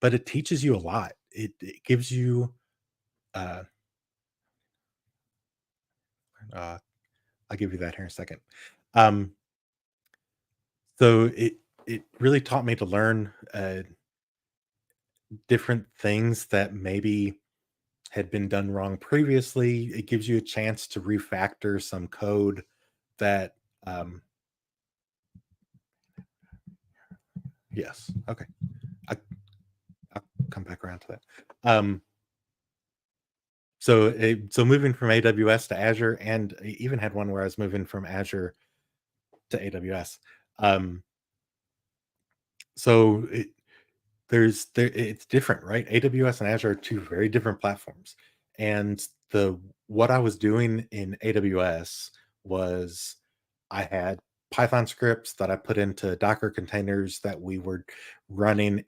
but it teaches you a lot. It gives you, uh, uh, I'll give you that here in a second. Um, so it really taught me to learn different things that maybe had been done wrong previously. It gives you a chance to refactor some code that yes, okay. I, I'll come back around to that. So moving from AWS to Azure, and I even had one where I was moving from Azure to AWS. So it's different, right? AWS and Azure are two very different platforms, and the what I was doing in AWS was I had Python scripts that I put into Docker containers that we were running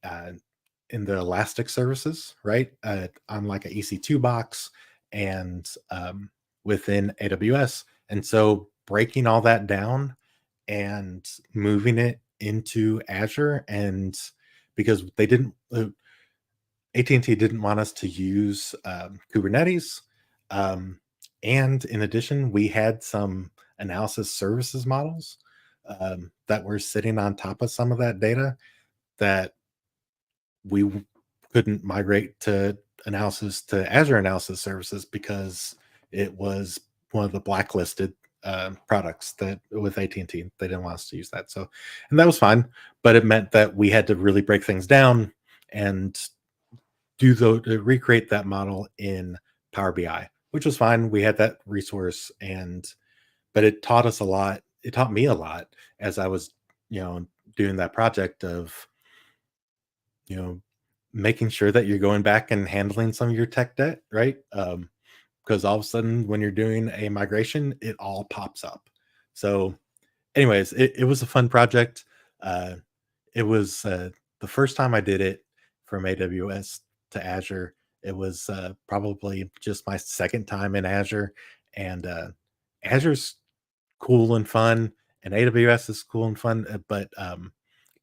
uh, in the Elastic services, right? On like a EC2 box and within AWS. And so breaking all that down and moving it into Azure, and because they didn't, AT&T didn't want us to use Kubernetes. Um, and in addition, we had some analysis services models that were sitting on top of some of that data that couldn't migrate to Azure analysis services because it was one of the blacklisted products that with AT&T they didn't want us to use that. So, and that was fine, but it meant that we had to really break things down and recreate that model in Power BI, which was fine. We had that resource, but it taught us a lot. It taught me a lot as I was, doing that project of you know, making sure that you're going back and handling some of your tech debt, right? Because all of a sudden, when you're doing a migration, it all pops up. So, anyways, it was a fun project. Uh, it was the first time I did it from AWS to Azure. It was probably just my second time in Azure, and Azure's cool and fun, and AWS is cool and fun, but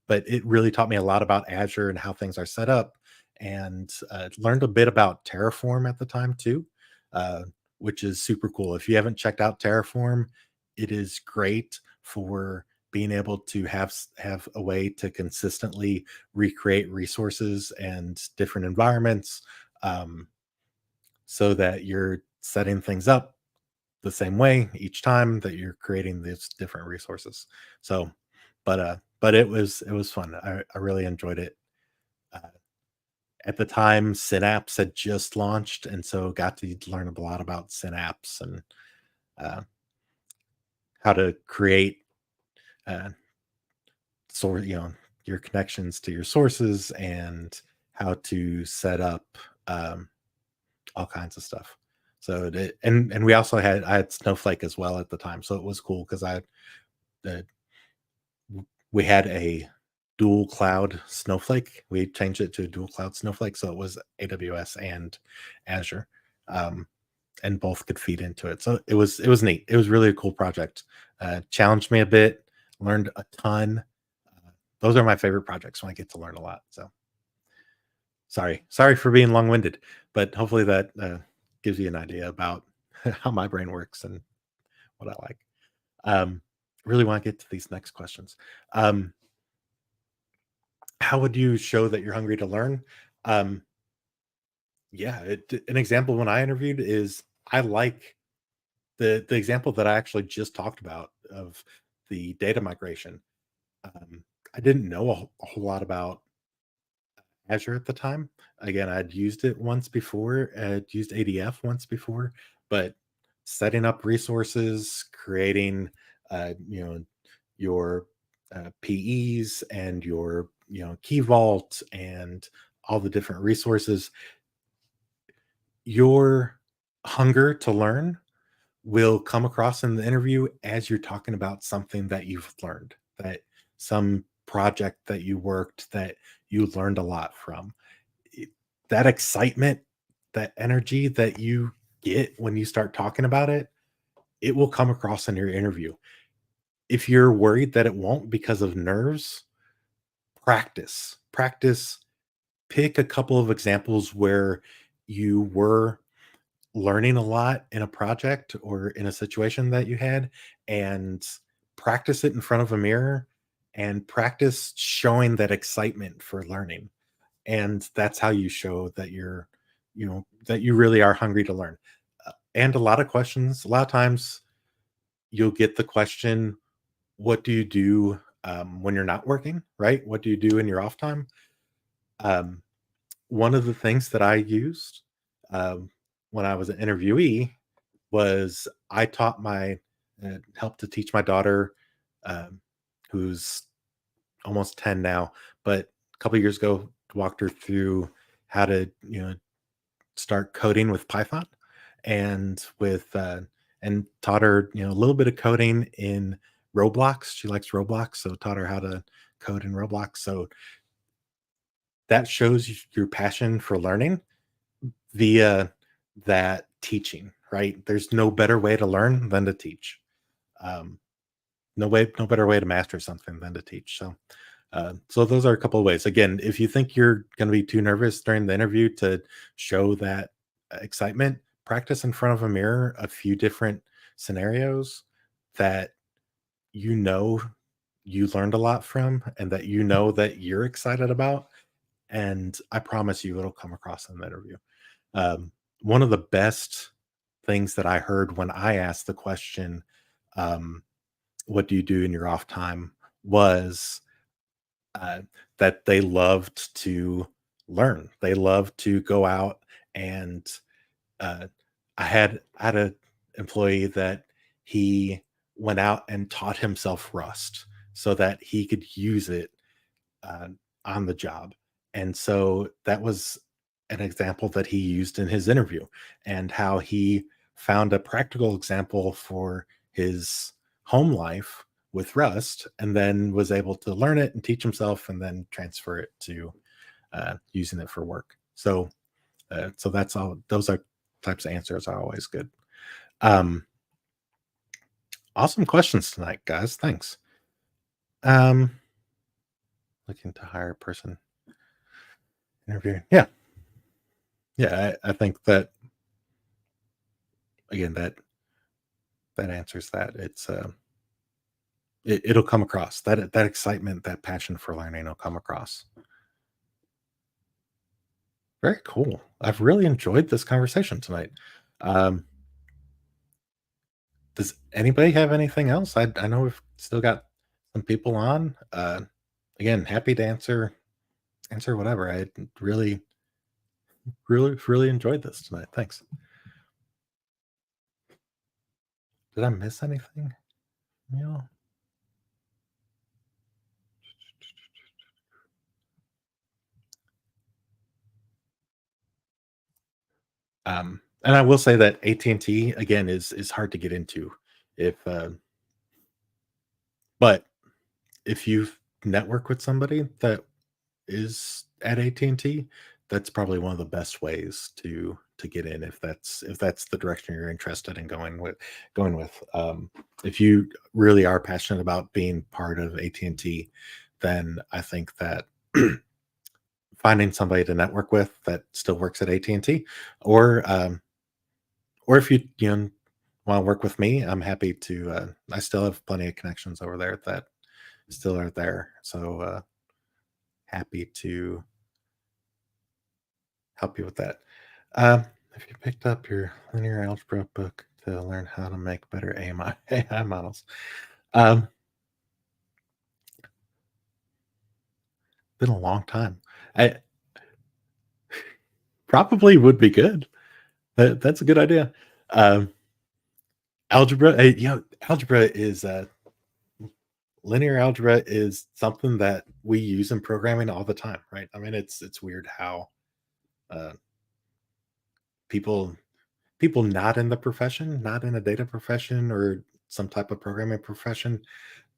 it really taught me a lot about Azure and how things are set up, and learned a bit about Terraform at the time too, uh, which is super cool. If you haven't checked out Terraform, it is great for being able to have a way to consistently recreate resources and different environments, um, so that you're setting things up the same way each time that you're creating these different resources. So, but it was fun. I really enjoyed it. Uh, at the time, Synapse had just launched, and so got to learn a lot about Synapse and uh, how to create uh, sort your connections to your sources and how to set up um, all kinds of stuff. So and we also had I had Snowflake as well at the time, so it was cool because uh, we had a dual cloud Snowflake. We changed it to a dual cloud Snowflake, so it was AWS and Azure, um, and both could feed into it. So it was neat. It was really a cool project. Challenged me a bit, learned a ton. Those are my favorite projects when I get to learn a lot. So sorry for being long winded, but hopefully that gives you an idea about how my brain works and what I like. Um, really want to get to these next questions. Um, how would you show that you're hungry to learn? Um, yeah, an example when I interviewed is I like the example that I actually just talked about of the data migration. Um, I didn't know a whole lot about Azure at the time. Again, I'd used it once before. I'd used ADF once before, but setting up resources, creating, your PEs and your key vault and all the different resources, your hunger to learn will come across in the interview as you're talking about something that you've learned, that some project that you worked that you learned a lot from. It- that excitement, that energy that you get when you start talking about it, it will come across in your interview. If you're worried that it won't because of nerves, practice, pick a couple of examples where you were learning a lot in a project or in a situation that you had, and practice it in front of a mirror and practice showing that excitement for learning. And that's how you show that that you really are hungry to learn. And a lot of times you'll get the question, what do you do when you're not working, right? What do you do in your off time? um, One of the things that I used um, when I was an interviewee was I taught my helped to teach my daughter, um, who's almost 10 now, but a couple years ago walked her through how to start coding with Python and with and taught her a little bit of coding in Roblox. She likes Roblox, so taught her how to code in Roblox. So that shows your passion for learning via that teaching, right? There's no better way to learn than to teach. Um, no better way to master something than to teach. So, so those are a couple of ways. Again, if you think you're going to be too nervous during the interview to show that excitement, practice in front of a mirror a few different scenarios that you know you learned a lot from, and that that you're excited about. And I promise you, it'll come across in the interview. One of the best things that I heard when I asked the question, um, "What do you do in your off time?" was uh, that they loved to learn. They loved to go out and uh, I had a employee that he went out and taught himself Rust so that he could use it uh, on the job. And so that was an example that he used in his interview, and how he found a practical example for his home life with Rust, and then was able to learn it and teach himself and then transfer it to using it for work. So, so that's all. Those are types of answers are always good. Um, awesome questions tonight, guys. Thanks. Um, looking to hire a person interview. Yeah, yeah. I think that again that answers that. It'll come across that excitement, that passion for learning will come across. Very cool. I've really enjoyed this conversation tonight. Um, does anybody have anything else? I know we've still got some people on. Again, happy to answer whatever. I really enjoyed this tonight. Thanks. Did I miss anything? Yeah. And I will say that AT&T again is hard to get into if but if you network with somebody that is at AT&T, that's probably one of the best ways to get in if that's the direction you're interested in going with. If you really are passionate about being part of AT&T, then I think that finding somebody to network with that still works at AT&T, or or if you want to work with me, I'm happy to. I still have plenty of connections over there that still are there, so happy to help you with that. Um, if you picked up your linear algebra book to learn how to make better AI models, um, been a long time. I probably would be good. That's a good idea. Um, algebra, algebra is linear algebra is something that we use in programming all the time, right? I mean, it's weird how uh, people people not in the profession, not in a data profession or some type of programming profession,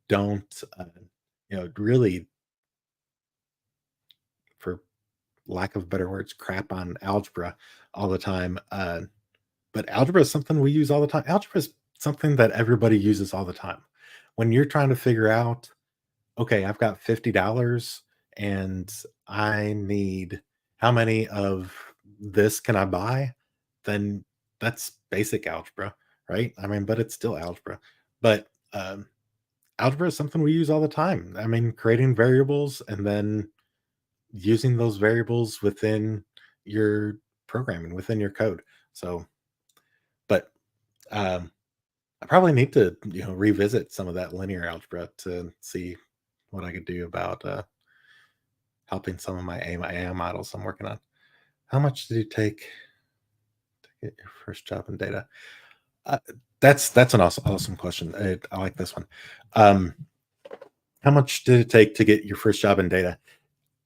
don't really, for lack of better words, crap on algebra all the time. But algebra is something we use all the time. Algebra is something that everybody uses all the time. When you're trying to figure out, okay, I've got $50 and I need how many of this can I buy? Then that's basic algebra, right? I mean, but it's still algebra. But algebra is something we use all the time. I mean, creating variables and then using those variables within your programming, within your code. So, but um, I probably need to, revisit some of that linear algebra to see what I could do about helping some of my AI models I'm working on. How much did it take to get your first job in data? Uh, that's an awesome question. I like this one. Um, how much did it take to get your first job in data?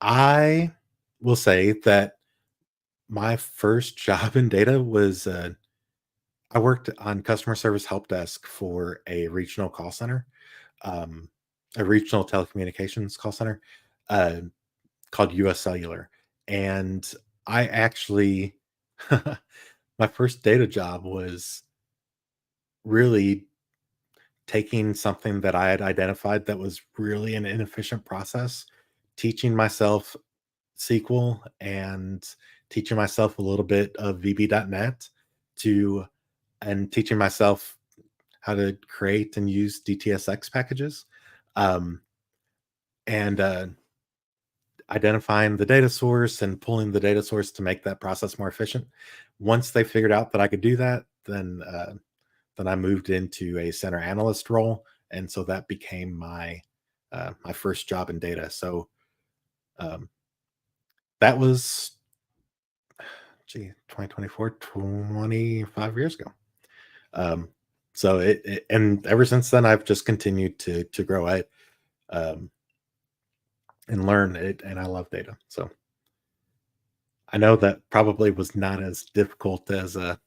I will say that my first job in data was I worked on customer service help desk for a regional call center, um, a regional telecommunications call center uh, called US Cellular. And I actually, my first data job was really taking something that I had identified that was really an inefficient process, teaching myself SQL and teaching myself a little bit of VB.net to and teaching myself how to create and use DTSX packages, um, and identifying the data source and pulling the data source to make that process more efficient. Once they figured out that I could do that, then I moved into a center analyst role, and so that became my first job in data. So um, that was 2024, 25 years ago. Um, so and ever since then, I've just continued to grow it um, and learn it, and I love data. So I know that probably was not as difficult as a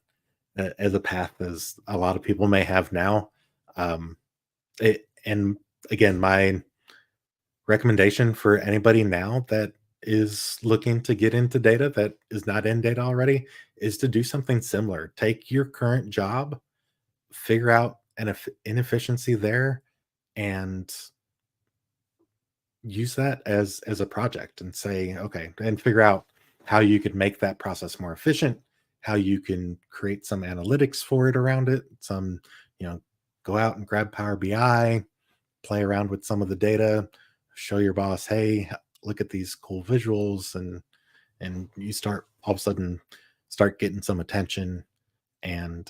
path as a lot of people may have now. Um, and again, my recommendation for anybody now that is looking to get into data that is not in data already is to do something similar. Take your current job, figure out an inefficiency there, and use that as a project and say, okay, and figure out how you could make that process more efficient, how you can create some analytics for it around it, some, you know, go out and grab Power BI, play around with some of the data, show your boss, hey, look at these cool visuals, and you start all of a sudden start getting some attention and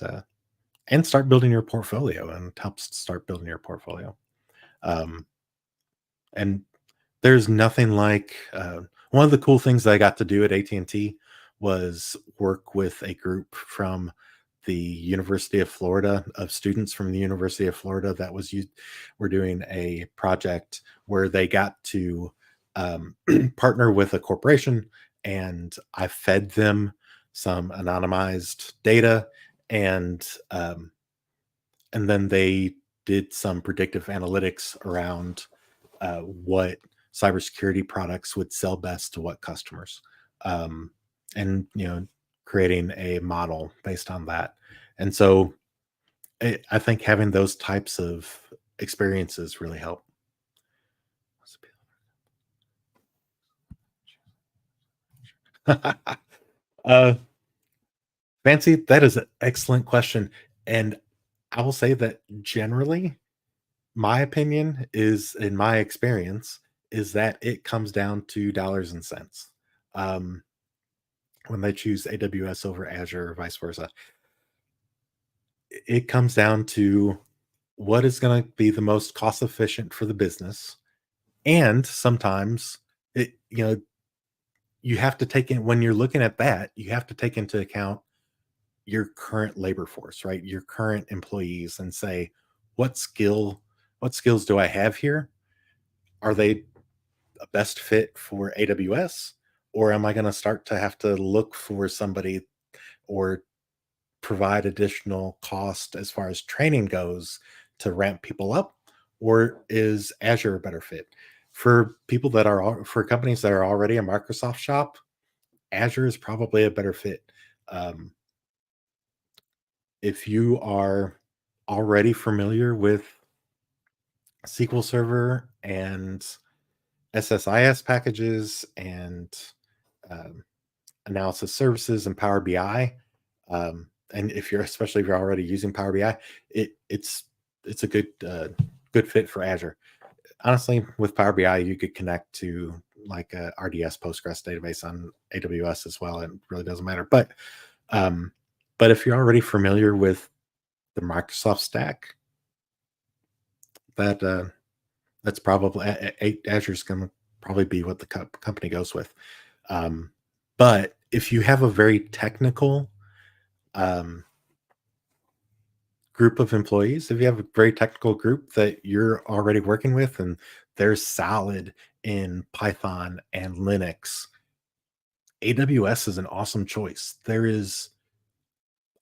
start building your portfolio and helps start building your portfolio. Um, and there's nothing like one of the cool things that I got to do at AT&T was work with a group from the University of Florida, of students from the University of Florida that was used. We're doing a project where they got to partner with a corporation, and I fed them some anonymized data, and um, and then they did some predictive analytics around what cybersecurity products would sell best to what customers, um, and creating a model based on that. And so I think having those types of experiences really help. uh, Fancy, that is an excellent question. And I will say that generally, my opinion is, in my experience, is that it comes down to dollars and cents. Um, when they choose AWS over Azure or vice versa, it comes down to what is going to be the most cost efficient for the business. And sometimes you have to take in, when you're looking at that, you have to take into account your current labor force, right? Your current employees, and say, what skills do I have here? Are they a best fit for AWS? Or am I going to start to have to look for somebody, or provide additional cost as far as training goes, to ramp people up? Or is Azure a better fit? For companies that are already a Microsoft shop, Azure is probably a better fit. Um, if you are already familiar with SQL Server and SSIS packages and um, analysis services and Power BI, and especially if you're already using Power BI, it's a good fit for Azure. Honestly, with Power BI, you could connect to like a RDS Postgres database on AWS as well. It really doesn't matter. Um, but if you're already familiar with the Microsoft stack, that that's probably Azure's going to probably be what the company goes with. Um, but if you have a very technical um, group of employees, if you have a very technical group that you're already working with, and they're solid in Python and Linux, AWS is an awesome choice.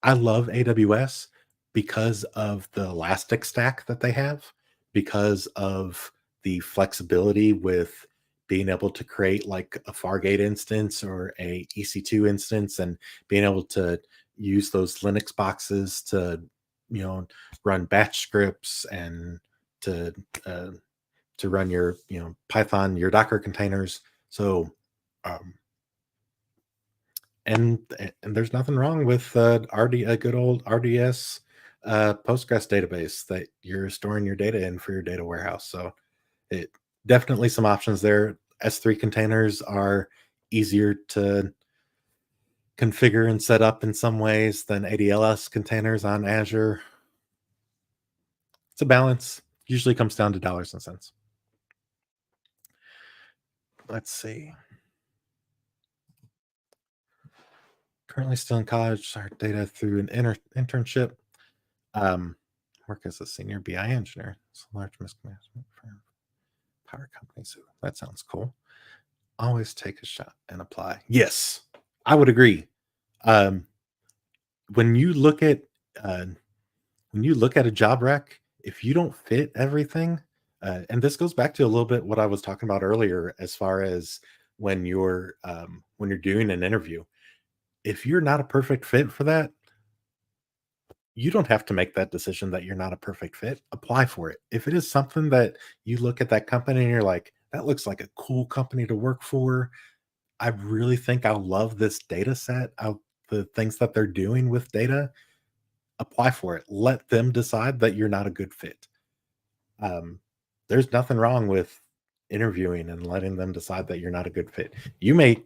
I love AWS because of the Elastic stack that they have, because of the flexibility with being able to create like a Fargate instance or a EC2 instance, and being able to use those Linux boxes to, you know, run batch scripts, and to uh, to run your, Python, your Docker containers. So um, and there's nothing wrong with a good old RDS Postgres database that you're storing your data in for your data warehouse. So it definitely some options there. S3 containers are easier to configure and set up in some ways than ADLS containers on Azure. It's a balance. Usually comes down to dollars and cents. Let's see. Currently still in college. Start data through an internship. Um, Work as a senior BI engineer. It's a large risk management firm, power company. So that sounds cool. Always take a shot and apply. Yes, I would agree. Um, when you look at uh, a job rec, if you don't fit everything, and this goes back to a little bit what I was talking about earlier, as far as when you're doing an interview, if you're not a perfect fit for that, you don't have to make that decision that you're not a perfect fit. Apply for it. If it is something that you look at that company and you're like, that looks like a cool company to work for, I really think I'll love this data set, the things that they're doing with data, apply for it. Let them decide that you're not a good fit. Um, there's nothing wrong with interviewing and letting them decide that you're not a good fit. You may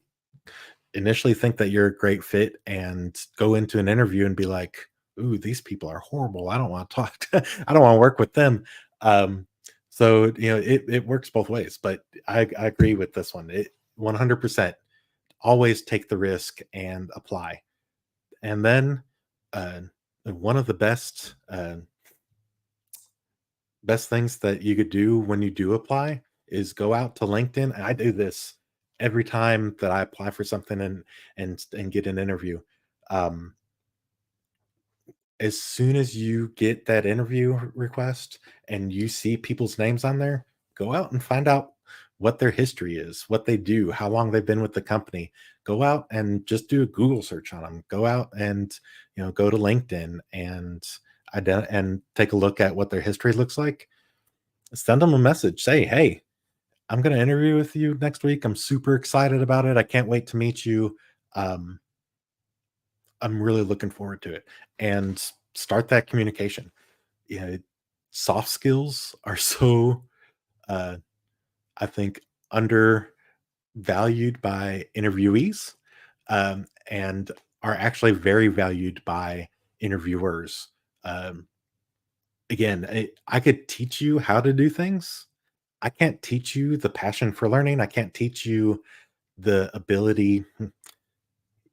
initially think that you're a great fit and go into an interview and be like, "Ooh, these people are horrible. I don't want to talk to, I don't want to work with them." Um, so it works both ways, but I agree with this one. It 100% always take the risk and apply. And then uh, one of the best things that you could do when you do apply is go out to LinkedIn. And I do this every time that I apply for something and get an interview. Um, as soon as you get that interview request and you see people's names on there, go out and find out what their history is, what they do, how long they've been with the company. Go out and just do a Google search on them. Go out and go to LinkedIn and and take a look at what their history looks like. Send them a message. Say, hey, I'm going to interview with you next week. I'm super excited about it. I can't wait to meet you. Um, I'm really looking forward to it. And start that communication. Yeah, soft skills are so, uh, I think, undervalued by interviewees, and are actually very valued by interviewers. Um, Again, I could teach you how to do things. I can't teach you the passion for learning. I can't teach you the ability.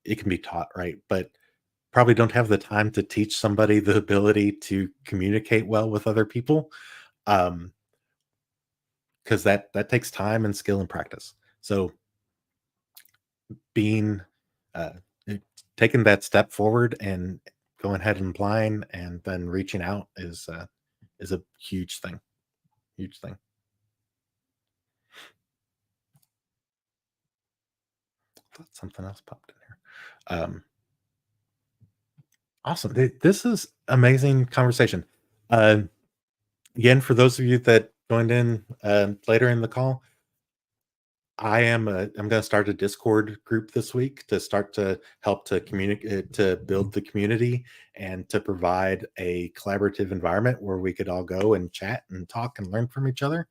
It can be taught, right? But probably don't have the time to teach somebody the ability to communicate well with other people, um, because that takes time and skill and practice. So being uh, it- taking that step forward and going ahead and applying and then reaching out is a huge thing. Huge thing. Thought something else popped in here. Awesome. This is amazing conversation. Uh, Again, for those of you that joined in later in the call, I'm going to start a Discord group this week to start to help to communicate, to build the community and to provide a collaborative environment where we could all go and chat and talk and learn from each other.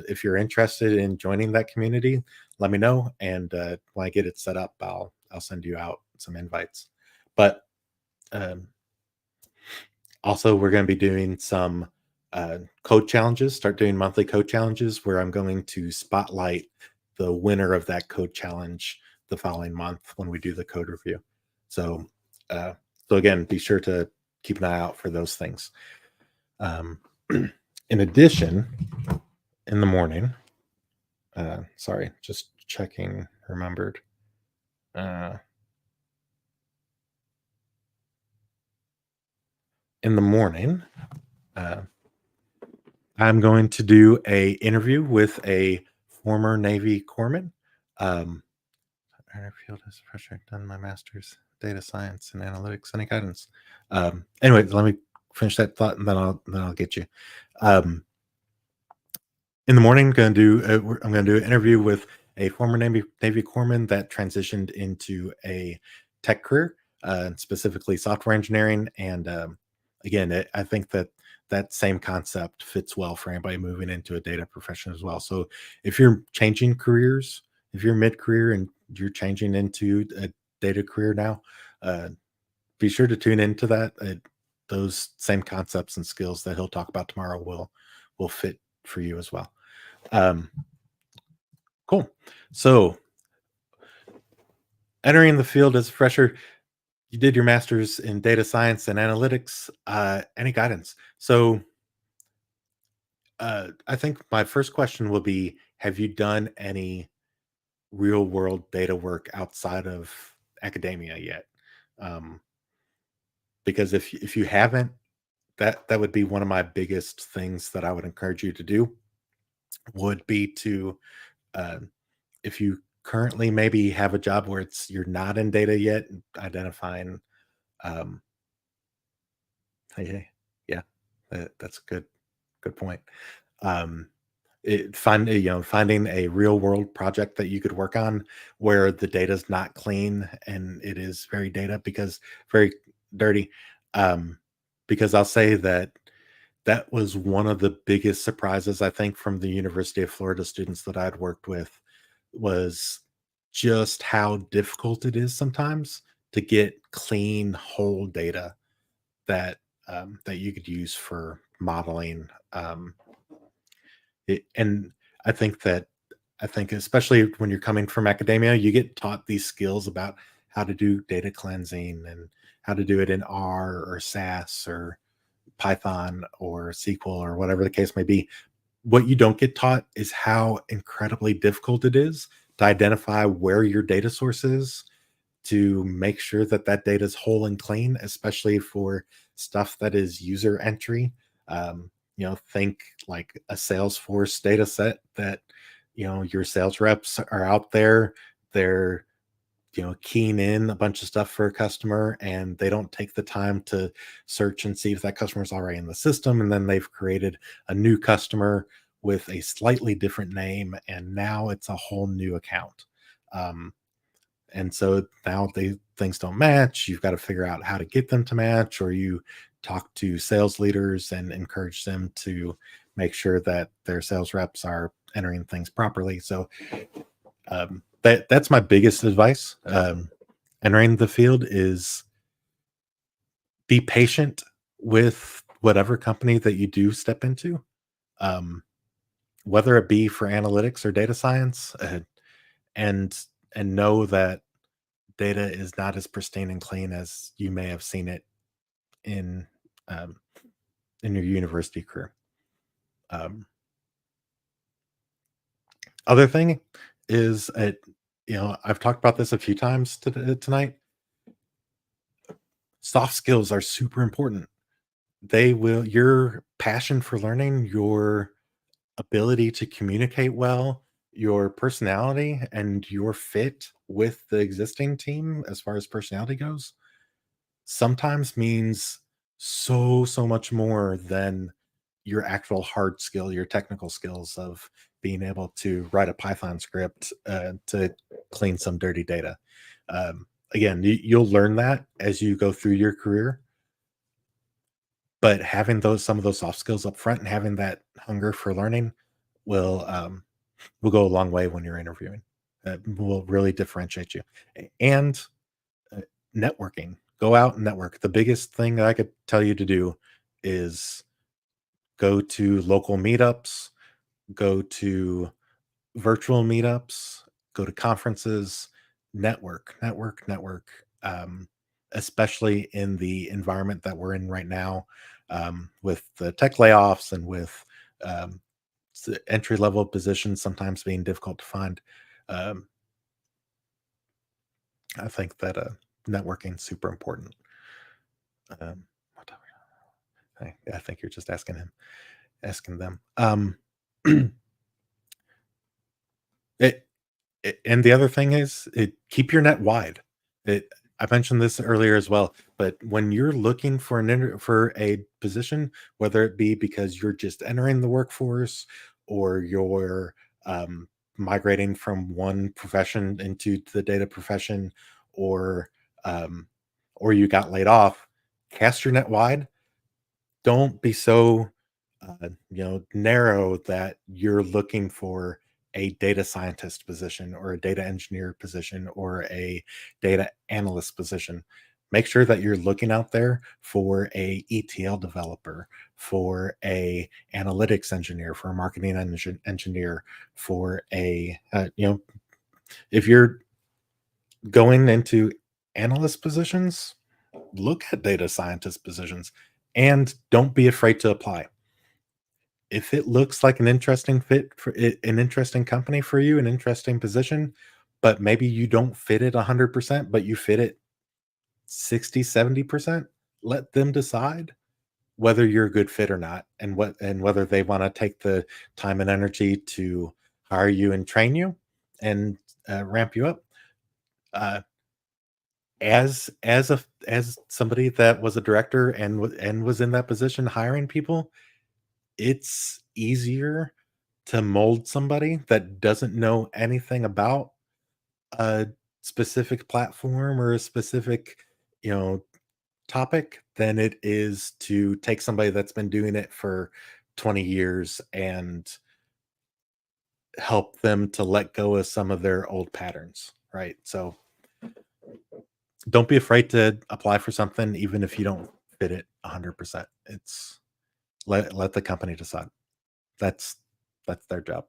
If you're interested in joining that community, let me know, and when I get it set up, I'll send you out some invites. But um, also, we're going to be doing some code challenges, start doing monthly code challenges where I'm going to spotlight the winner of that code challenge the following month when we do the code review. So, uh, so again, be sure to keep an eye out for those things. In addition, in the morning, sorry, just checking, remembered. Uh, in the morning, uh, I'm going to do a interview with a former Navy corpsman. Um, Field has fresh done my master's data science and analytics. Any guidance? Anyway, let me finish that thought and then I'll get you. Um, in the morning, I'm going to do an interview with a former Navy corpsman that transitioned into a tech career, specifically software engineering. And again, I think that that same concept fits well for anybody moving into a data profession as well. So if you're changing careers, if you're mid-career and you're changing into a data career now, uh, be sure to tune into that. Those same concepts and skills that he'll talk about tomorrow will fit for you as well. Um, cool. So entering the field as a fresher, you did your master's in data science and analytics. Any guidance? So I think my first question will be: have you done any real world data work outside of academia yet? Um, because if you haven't, that would be one of my biggest things that I would encourage you to do. Would be to uh, if you currently maybe have a job where you're not in data yet, identifying um hey, yeah, that's a good point. um Finding a real world project that you could work on where the data's not clean and it is very data because very dirty. um because I'll say that that was one of the biggest surprises I think from the University of Florida students that I'd worked with, was just how difficult it is sometimes to get clean whole data that you could use for modeling. And I think that I think especially when you're coming from academia, you get taught these skills about how to do data cleansing and how to do it in R or SAS or Python or SQL or whatever the case may be. What you don't get taught is how incredibly difficult it is to identify where your data source is, to make sure that that data is whole and clean, especially for stuff that is user entry. Think like a Salesforce data set that your sales reps are out there. They're keying in a bunch of stuff for a customer, and they don't take the time to search and see if that customer is already in the system, and then they've created a new customer with a slightly different name, and now it's a whole new account. um, and so now things don't match. You've got to figure out how to get them to match, or you talk to sales leaders and encourage them to make sure that their sales reps are entering things properly. So that's my biggest advice. Entering the field is be patient with whatever company that you do step into, um, whether it be for analytics or data science, and know that data is not as pristine and clean as you may have seen it in um, in your university career. Um, Other thing is, I've talked about this a few times tonight. Soft skills are super important. They will Your passion for learning, your ability to communicate well, your personality, and your fit with the existing team as far as personality goes sometimes means so much more than your actual hard skill, your technical skills of being able to write a Python script to clean some dirty data. Again, you'll learn that as you go through your career, but having some of those soft skills up front and having that hunger for learning will will go a long way when you're interviewing. Will really differentiate you. And uh, networking. Go out and network. The biggest thing that I could tell you to do is go to local meetups, go to virtual meetups, go to conferences, network, especially in the environment that we're in right now, with the tech layoffs and with um, entry level positions sometimes being difficult to find. Um, I think that networking is super important. What I think you're just asking them. It, and the other thing is, keep your net wide. It, I mentioned this earlier as well, but when you're looking for for a position, whether it be because you're just entering the workforce or you're um, migrating from one profession into the data profession, or um, you got laid off, cast your net wide. Don't be so narrow that you're looking for a data scientist position or a data engineer position or a data analyst position. Make sure that you're looking out there for a ETL developer, for a analytics engineer, for a marketing engineer, for a if you're going into analyst positions, look at data scientist positions, and don't be afraid to apply. If it looks like an interesting fit for it, an interesting company for you, an interesting position, but maybe you don't fit it 100%, but you fit it 60, 70%, let them decide whether you're a good fit or not, and whether they want to take the time and energy to hire you and train you and ramp you up. Uh, as somebody that was a director and was in that position hiring people, it's easier to mold somebody that doesn't know anything about a specific platform or a specific, you know, topic than it is to take somebody that's been doing it for 20 years and help them to let go of some of their old patterns, right? So don't be afraid to apply for something even if you don't fit it 100%. It's let the company decide. That's that's their job.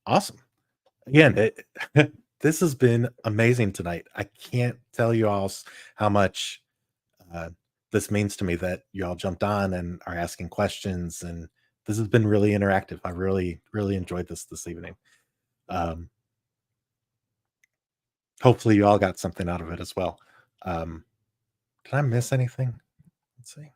Awesome. Again, this has been amazing tonight. I can't tell you all how much uh, this means to me that you all jumped on and are asking questions, and this has been really interactive. I really enjoyed this evening. Um, hopefully you all got something out of it as well. Um, did I miss anything? Let's see.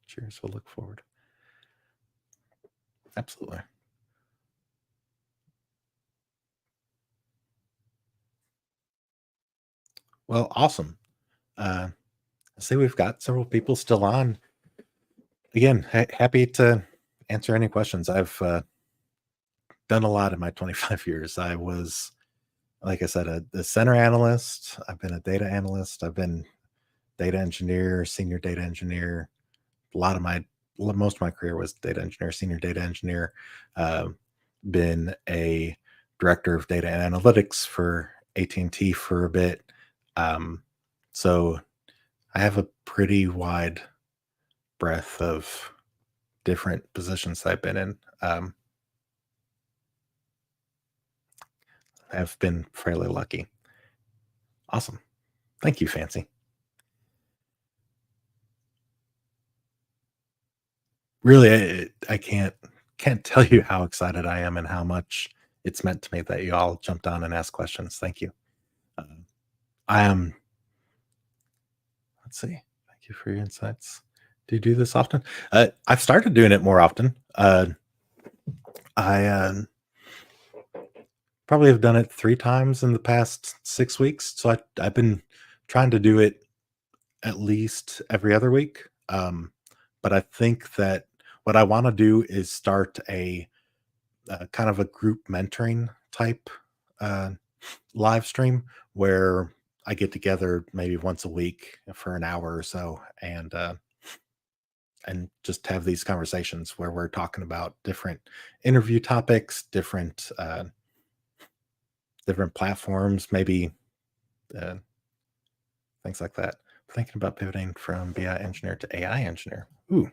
Cheers. We'll look forward. Absolutely. Well, awesome. Uh, I see we've got several people still on. Again, happy to answer any questions. I've done a lot in my 25 years. I was, like I said, a center analyst. I've been a data analyst. I've been data engineer, senior data engineer. A lot of my most of my career was data engineer, senior data engineer. Uh, been a director of data and analytics for AT&T for a bit. Um, so I have a pretty wide breadth of different positions I've been in. I've been fairly lucky. Awesome. Thank you, Fancy. Really, I can't tell you how excited I am and how much it's meant to me that you all jumped on and asked questions. Thank you. Um, I am. Let's see. Thank you for your insights. Do you do this often? I've started doing it more often. I probably have done it 3 times in the past 6 weeks. So I've been trying to do it at least every other week. But I think that what I want to do is start a kind of a group mentoring type uh, live stream where I get together maybe once a week for an hour or so and just have these conversations where we're talking about different interview topics, different platforms, maybe uh, things like that. Thinking about pivoting from BI engineer to AI engineer. Ooh,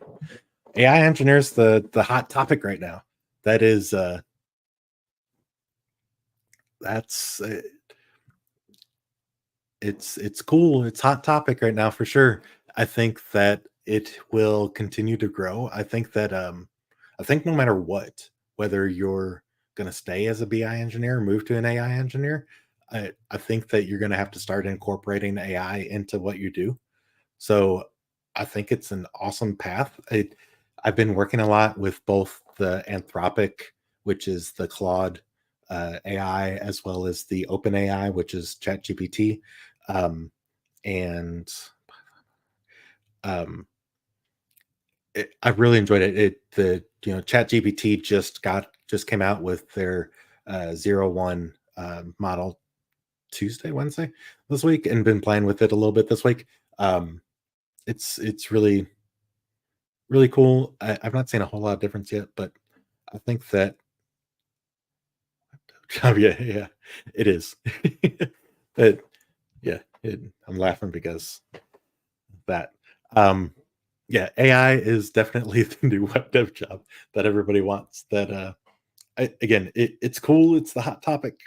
AI engineer is the hot topic right now. That is that's it's cool. It's hot topic right now for sure. I think that it will continue to grow. I think no matter what, whether you're going to stay as a BI engineer, move to an AI engineer, I think that you're going to have to start incorporating AI into what you do. So I think it's an awesome path. I've been working a lot with both the Anthropic, which is the Claude AI, as well as the Open AI, which is ChatGPT. Um, and um, I've really enjoyed it. ChatGPT just came out with their 01 model Tuesday, Wednesday this week, and been playing with it a little bit this week. Um, it's really cool. I've not seen a whole lot of difference yet, but I think that yeah, it is. But yeah, I'm laughing because of that. Um, yeah, AI is definitely the new web dev job that everybody wants. That again, it's cool. It's the hot topic.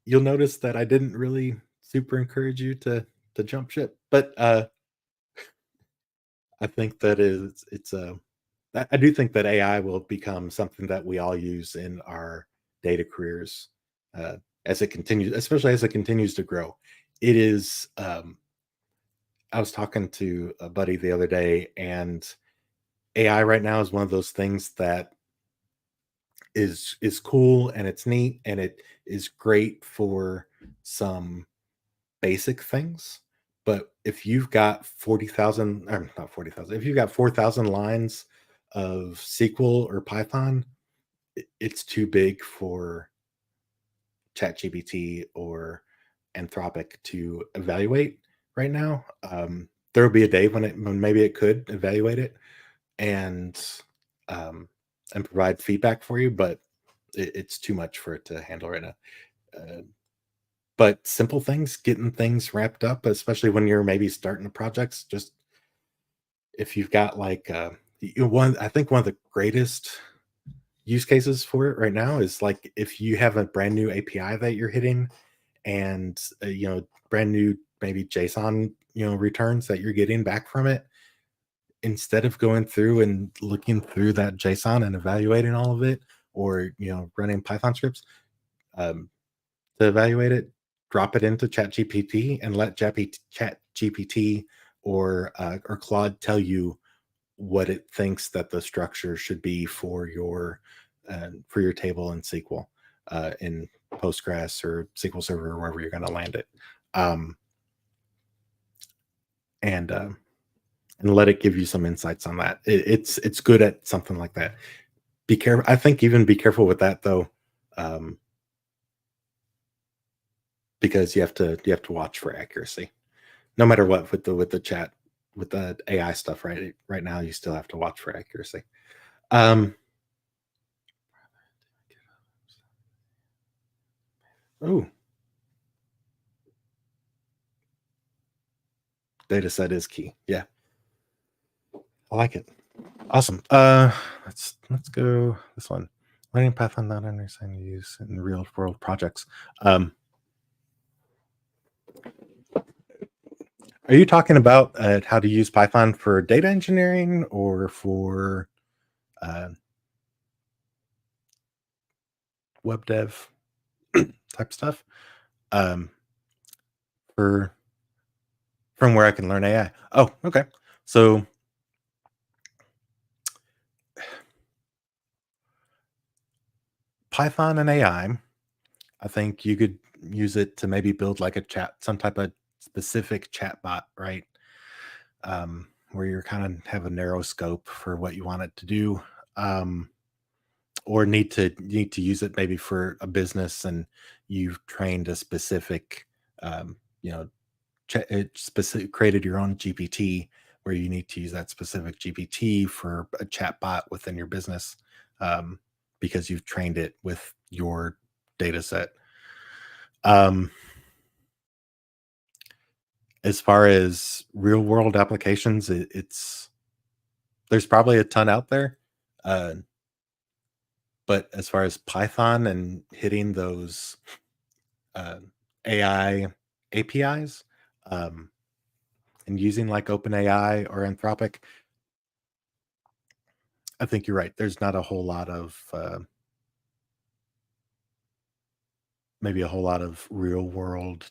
You'll notice that I didn't really super encourage you to jump ship, but I think that is it's a I do think that AI will become something that we all use in our data careers uh, as it continues, especially as it continues to grow. It is. I was talking to a buddy the other day, and AI right now is one of those things that is cool and it's neat and it is great for some basic things. But if you've got 40,000, or not 40,000, if you've got 4,000 lines of SQL or Python, it's too big for ChatGPT or Anthropic to evaluate right now. There will be a day when maybe it could evaluate it and um, and provide feedback for you, but it's too much for it to handle right now. Uh, but simple things, getting things wrapped up, especially when you're maybe starting the projects, just if you've got like I think one of the greatest use cases for it right now is like if you have a brand new API that you're hitting and brand new maybe JSON returns that you're getting back from it, instead of going through and looking through that JSON and evaluating all of it, or running Python scripts um, to evaluate it, drop it into ChatGPT and let ChatGPT or Claude tell you what it thinks that the structure should be for your table in SQL, in Postgres or SQL Server or wherever you're going to land it, um, and and let it give you some insights on that. It's good at something like that. Be careful. I think even be careful with that though, um, because you have to watch for accuracy. No matter what with the chat with the AI stuff, right now you still have to watch for accuracy. Um, oh, data set is key. Yeah, I like it. Awesome. Let's go this one. Learning Python, not understanding use in real world projects. Are you talking about how to use Python for data engineering or for uh, web dev type stuff? Um, for from where I can learn AI. Oh, okay. So Python and AI, I think you could use it to maybe build like some type of specific chat bot, right? Where you're kind of have a narrow scope for what you want it to do. Um, or need to use it maybe for a business, and you've trained a specific um, you know specific created your own GPT where you need to use that specific GPT for a chat bot within your business, um, because you've trained it with your data set. um, as far as real world applications, it's there's probably a ton out there, uh, but as far as Python and hitting those uh, AI APIs, um, and using like OpenAI or Anthropic, I think you're right. There's not a whole lot of maybe a whole lot of real world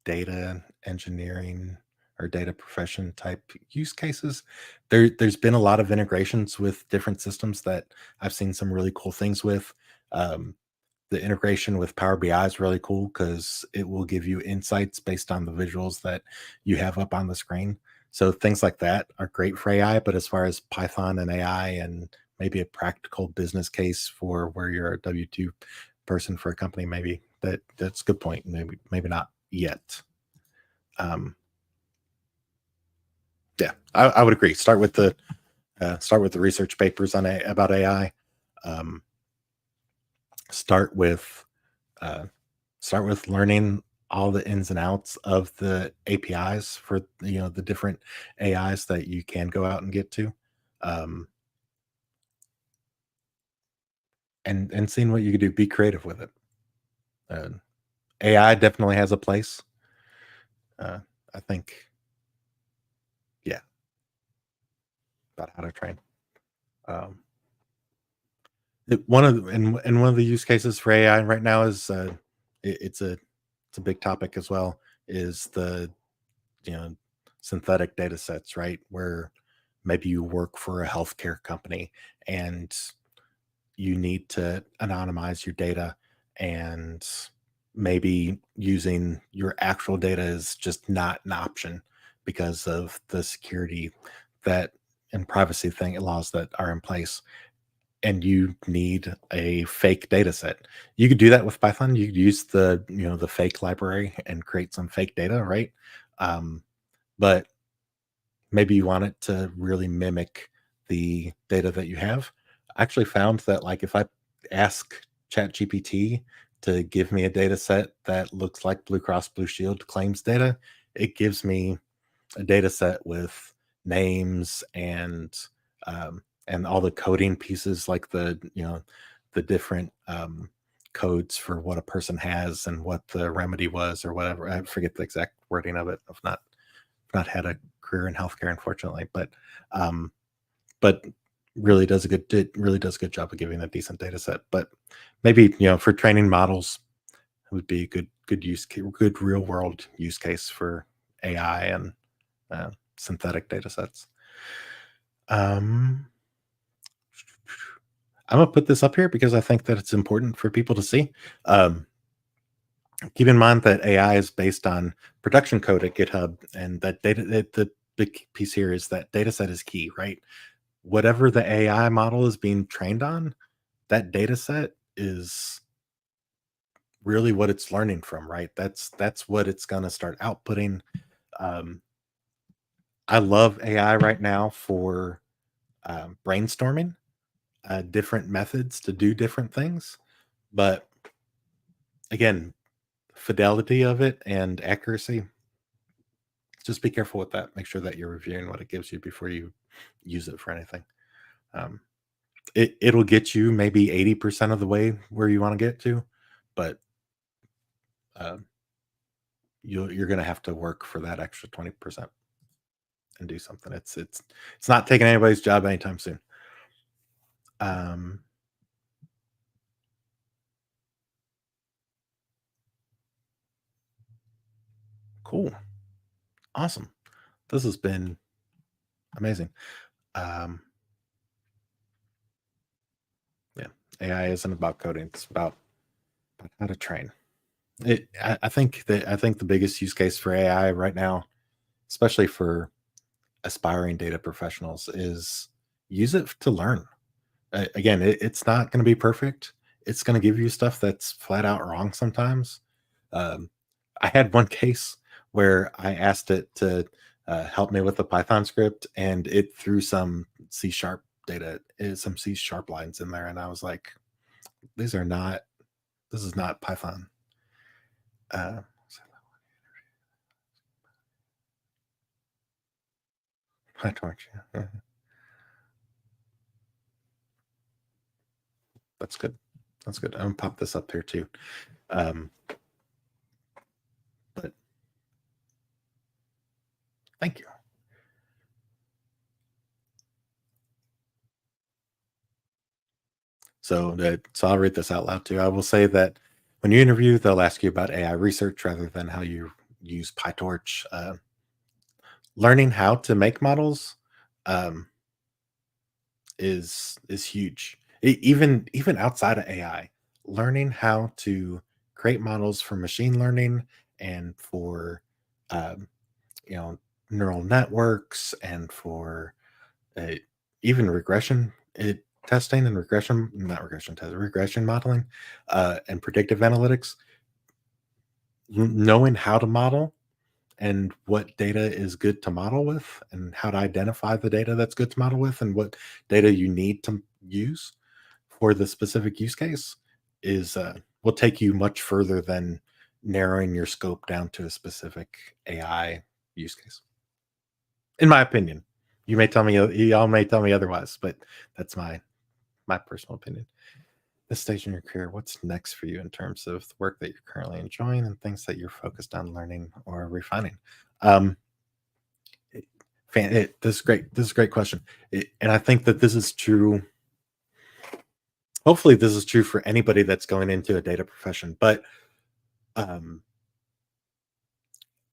data engineering or data profession type use cases. There's been a lot of integrations with different systems that I've seen some really cool things with. Um, the integration with Power BI is really cool because it will give you insights based on the visuals that you have up on the screen. So things like that are great for AI. But as far as Python and AI and maybe a practical business case for where you're a W-2 person for a company, maybe that's a good point. Maybe not yet. Um, yeah, I would agree. Start with the research papers on about AI. Um, start with uh, start with learning all the ins and outs of the APIs for the different AIs that you can go out and get to, um, and seeing what you can do. Be creative with it. Uh, AI definitely has a place. Uh, I think, yeah, about how to train. Um, one of the, and one of the use cases for AI right now is it's a big topic as well. Is the you know synthetic data sets, right? Where maybe you work for a healthcare company and you need to anonymize your data, and maybe using your actual data is just not an option because of the security that and privacy thing laws that are in place, and you need a fake data set. You could do that with Python. You could use the fake library and create some fake data, right? um, but maybe you want it to really mimic the data that you have. I actually found that like if I ask ChatGPT to give me a data set that looks like Blue Cross Blue Shield claims data, it gives me a data set with names and all the coding pieces, like the different codes for what a person has and what the remedy was or whatever. I forget the exact wording of it. I've not had a career in healthcare, unfortunately, um, but it really does a good job of giving a decent data set. But maybe for training models, it would be a good real world use case for AI and uh, synthetic data sets. Um, I'm gonna put this up here because I think that it's important for people to see. Um, Keep in mind that AI is based on production code at GitHub, and the big piece here is that data set is key, right? Whatever the AI model is being trained on, that data set is really what it's learning from, right? That's what it's going to start outputting. Um, I love AI right now for brainstorming different methods to do different things, but again, fidelity of it and accuracy, just be careful with that. Make sure that you're reviewing what it gives you before you use it for anything. Um, it'll get you maybe 80% of the way where you want to get to, but uh, you're going to have to work for that extra 20% and do something. It's not taking anybody's job anytime soon. Um, cool, awesome. This has been amazing. Um, yeah, AI isn't about coding; it's about how to train. I think the biggest use case for AI right now, especially for aspiring data professionals, is use it to learn. Again, it's not going to be perfect. It's going to give you stuff that's flat out wrong sometimes. Um, I had one case where I asked it to help me with a Python script, and it threw some C sharp some C sharp lines in there, and I was like, "These are not. This is not Python." Uh, PyTorch. Yeah. That's good. That's good. I'm gonna pop this up here too. Um, but thank you. So I'll read this out loud too. I will say that when you interview, they'll ask you about AI research rather than how you use PyTorch. Learning how to make models um, is huge. Even outside of AI, learning how to create models for machine learning and for um, you know neural networks and for uh, even testing and regression modeling and predictive analytics. Knowing how to model and what data is good to model with and how to identify the data that's good to model with and what data you need to use for the specific use case is will take you much further than narrowing your scope down to a specific AI use case. In my opinion, y'all may tell me otherwise, but that's my personal opinion. This stage in your career, what's next for you in terms of the work that you're currently enjoying and things that you're focused on learning or refining? Um, this is great. This is a great question, and I think that this is true. Hopefully, this is true for anybody that's going into a data profession. But um,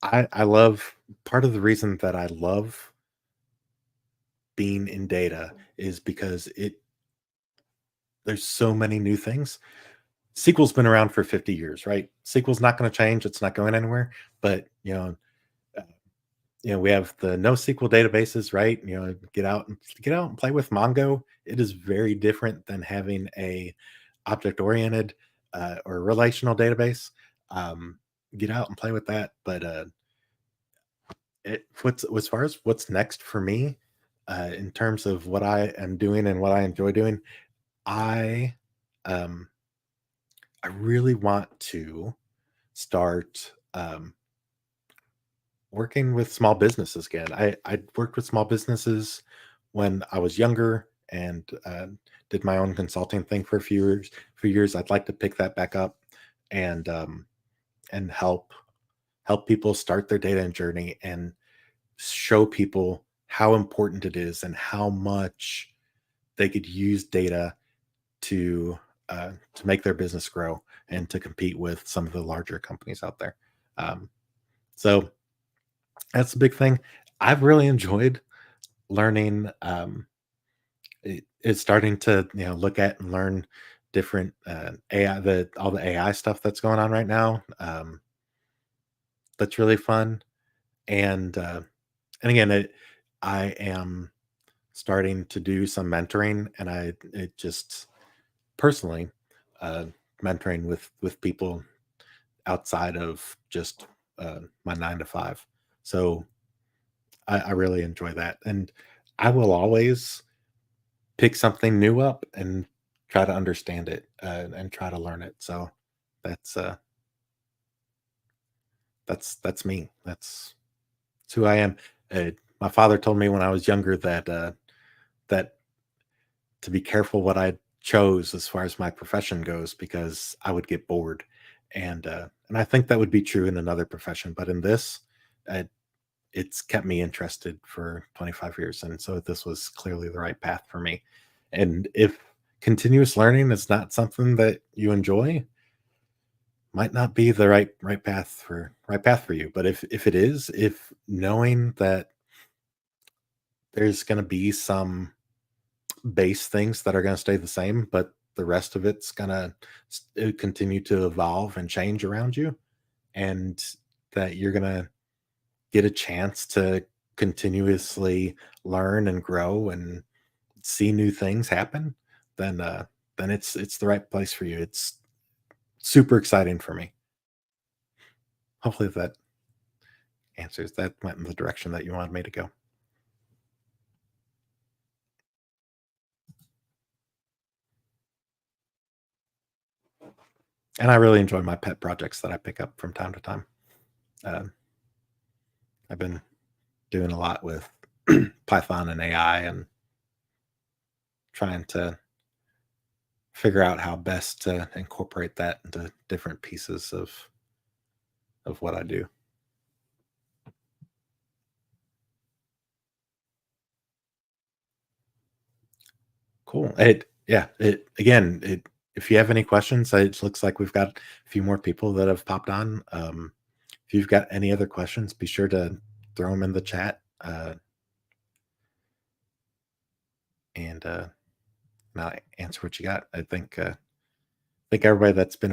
I love part of the reason that I love being in data is because it there's so many new things. SQL's been around for 50 years, right? SQL's not going to change. It's not going anywhere. But uh, we have the NoSQL databases, right? Get out and play with Mongo. It is very different than having a object oriented or relational database. Um, get out and play with that. But what's as far as what's next for me in terms of what I am doing and what I enjoy doing, I um, I really want to start working with small businesses again. I worked with small businesses when I was younger and did my own consulting thing for a few years. I'd like to pick that back up and and help people start their data journey and show people how important it is and how much they could use data to make their business grow and to compete with some of the larger companies out there. Um, so that's a big thing. I've really enjoyed learning. It's starting to look at and learn different AI, the all the AI stuff that's going on right now. That's really fun, and again, I am starting to do some mentoring, and I it just personally uh, mentoring with people outside of just my 9 to 5. So I really enjoy that, and I will always pick something new up and try to understand it and try to learn it. So that's uh, that's me. That's who I am. My father told me when I was younger that to be careful what I chose as far as my profession goes because I would get bored, and I think that would be true in another profession, but in this, uh, it's kept me interested for 25 years, and so this was clearly the right path for me. And if continuous learning is not something that you enjoy, might not be the right path for you. But if it is, if knowing that there's going to be some base things that are going to stay the same, but the rest of it's going to continue to evolve and change around you, and that you're going to get a chance to continuously learn and grow and see new things happen, then it's the right place for you. It's super exciting for me. Hopefully that answers that went in the direction that you wanted me to go. And I really enjoy my pet projects that I pick up from time to time. Um, I've been doing a lot with Python and AI and trying to figure out how best to incorporate that into different pieces of what I do. Cool. It again, it if you have any questions, it looks like we've got a few more people that have popped on. If you've got any other questions, be sure to throw them in the chat, and I'll answer what you got. I think everybody that's been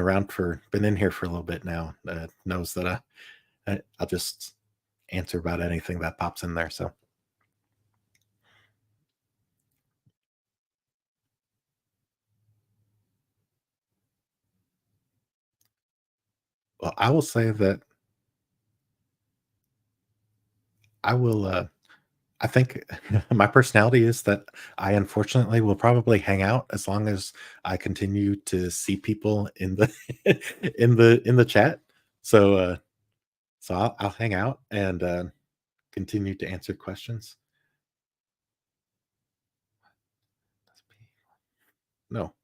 in here for a little bit now knows that I'll just answer about anything that pops in there. So, well, I will say that I will. I think my personality is that I unfortunately will probably hang out as long as I continue to see people in the in the chat. So so I'll hang out and continue to answer questions. No,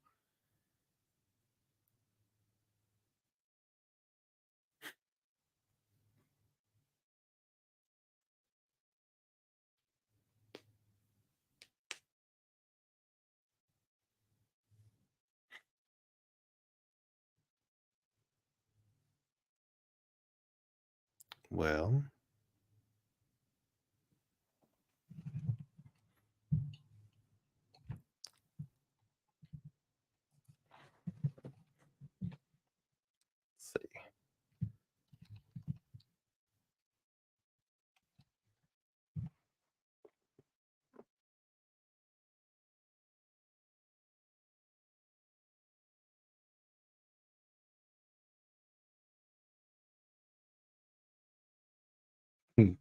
well, let's see. Hmm,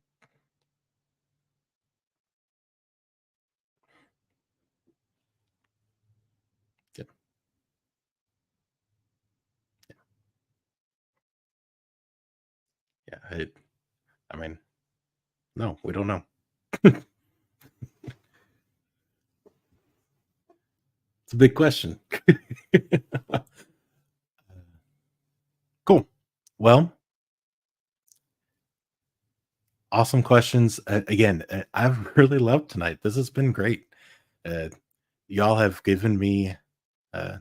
yeah, yeah. I mean, no, we don't know. It's a big question. Cool. Well, awesome questions. Again, I've really loved tonight. This has been great. Uh, y'all have given me uh,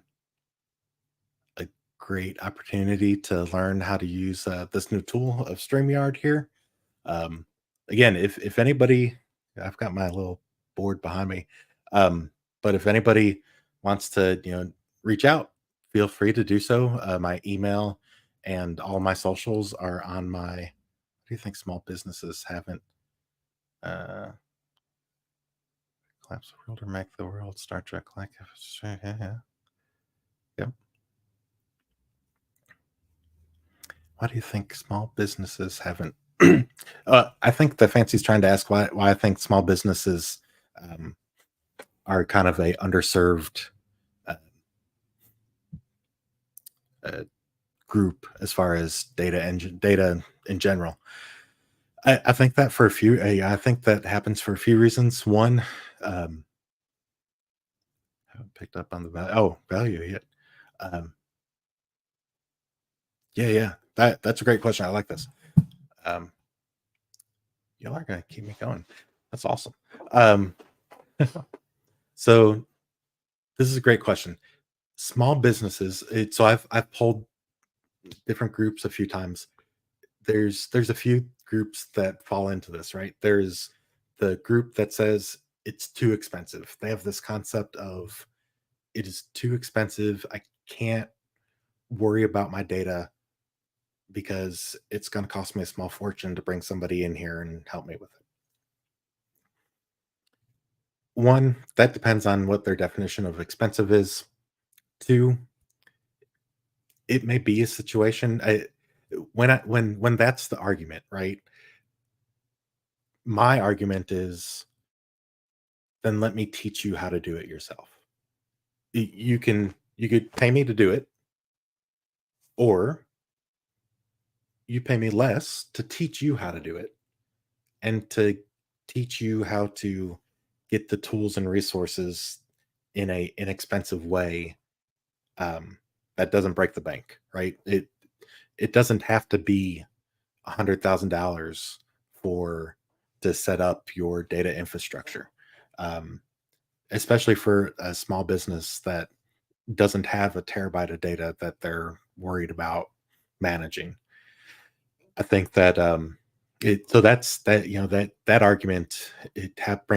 a great opportunity to learn how to use this new tool of StreamYard here. Um, Again, if anybody, I've got my little board behind me, um, but if anybody wants to, reach out, feel free to do so. My email and all my socials are on my. What do you think small businesses haven't uh, collapse the world or make the world Star Trek like? Yeah, yeah. Yep. Why do you think small businesses haven't? I think the fancy's trying to ask why I think small businesses um, are kind of a underserved uh, uh, group as far as data in general. I think that for a few. I think that happens for a few reasons. One, haven't picked up on the value. Oh, value yet? Um, yeah, yeah. That's a great question. I like this. Um, y'all are gonna keep me going. That's awesome. Um, so this is a great question. Small businesses. So I've polled different groups a few times. There's a few groups that fall into this, right? There's the group that says it's too expensive. They have this concept of it is too expensive. I can't worry about my data because it's going to cost me a small fortune to bring somebody in here and help me with it. One, that depends on what their definition of expensive is. Two, it may be a situation when that's the argument, right? My argument is then let me teach you how to do it yourself. You could pay me to do it, or you pay me less to teach you how to do it and to teach you how to get the tools and resources in a inexpensive way um, that doesn't break the bank, right? It doesn't have to be $100,000 for to set up your data infrastructure, um, especially for a small business that doesn't have a terabyte of data that they're worried about managing. I think that that's that that argument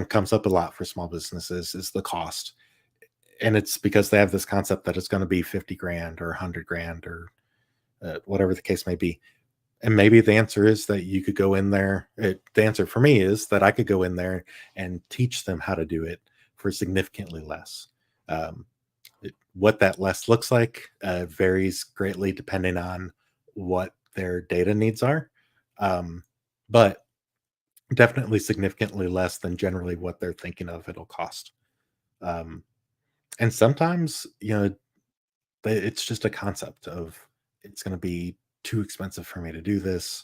comes up a lot for small businesses is the cost, and it's because they have this concept that it's going to be 50 grand or 100 grand or whatever the case may be. And maybe the answer is that you could go in there. The answer for me is that I could go in there and teach them how to do it for significantly less. Um, what that less looks like varies greatly depending on what their data needs are, um, but definitely significantly less than generally what they're thinking of it'll cost. Um, and sometimes, it's just a concept of it's going to be too expensive for me to do this.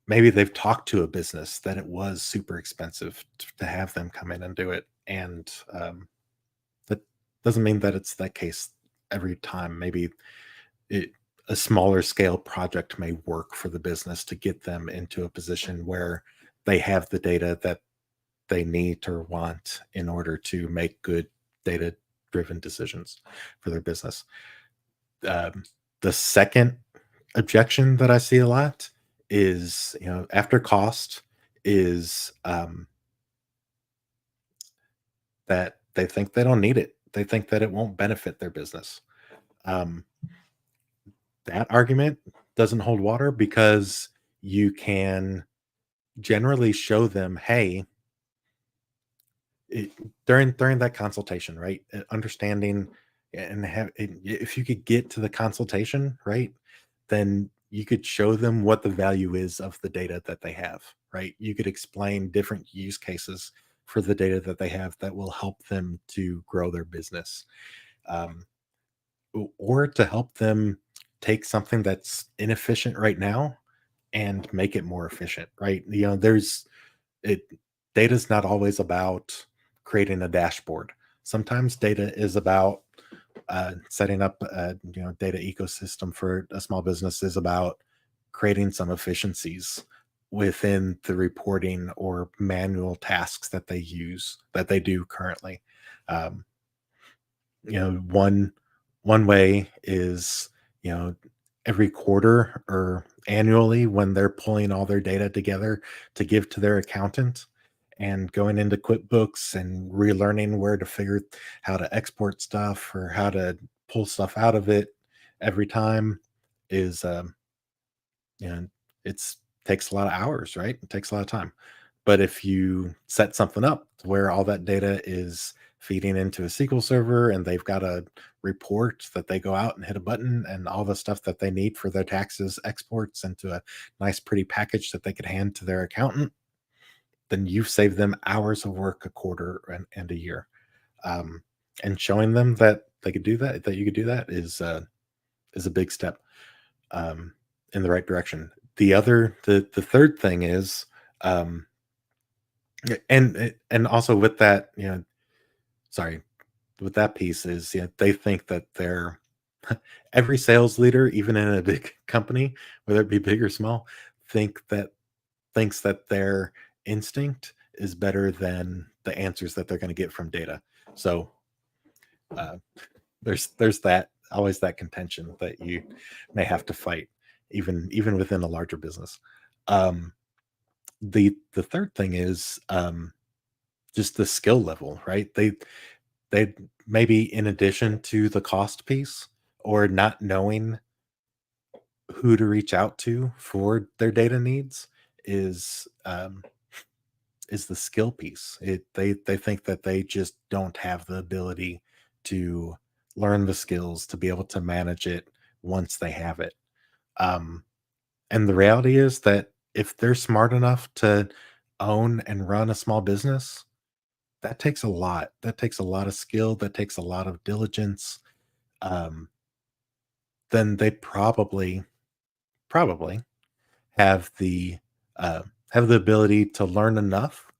Maybe they've talked to a business that it was super expensive to have them come in and do it, and that doesn't mean that it's that case every time. Maybe it, a smaller scale project may work for the business to get them into a position where they have the data that they need or want in order to make good data driven decisions for their business. Um, the second objection that I see a lot is, after cost is that they think they don't need it. They think that it won't benefit their business. Um, that argument doesn't hold water because you can generally show them, hey, it, during that consultation, right? Understanding and if you could get to the consultation, right, then you could show them what the value is of the data that they have, right? You could explain different use cases for the data that they have that will help them to grow their business, um, or to help them take something that's inefficient right now and make it more efficient, right? There's it data's not always about creating a dashboard. Sometimes data is about setting up a data ecosystem for a small business is about creating some efficiencies within the reporting or manual tasks that they do currently. Um, one way is you know every quarter or annually when they're pulling all their data together to give to their accountant and going into QuickBooks and relearning where to figure how to export stuff or how to pull stuff out of it every time is you know, it's takes a lot of hours, right? It takes a lot of time. But if you set something up where all that data is feeding into a SQL server and they've got a report that they go out and hit a button and all the stuff that they need for their taxes exports into a nice, pretty package that they could hand to their accountant, then you've saved them hours of work a quarter and a year. Um, and showing them that they could do that, that you could do that is a big step um, in the right direction. The third thing is, um, and also with that, sorry, with that piece is, they think that they're every sales leader, even in a big company, whether it be big or small, think that thinks that their instinct is better than the answers that they're going to get from data. So uh, there's that always that contention that you may have to fight, even within a larger business. Um, the third thing is just the skill level, right? They maybe in addition to the cost piece or not knowing who to reach out to for their data needs is um, is the skill piece. They think that they just don't have the ability to learn the skills to be able to manage it once they have it. Um, and the reality is that if they're smart enough to own and run a small business, that takes a lot. That takes a lot of skill. That takes a lot of diligence. Um, then they probably have the have the ability to learn enough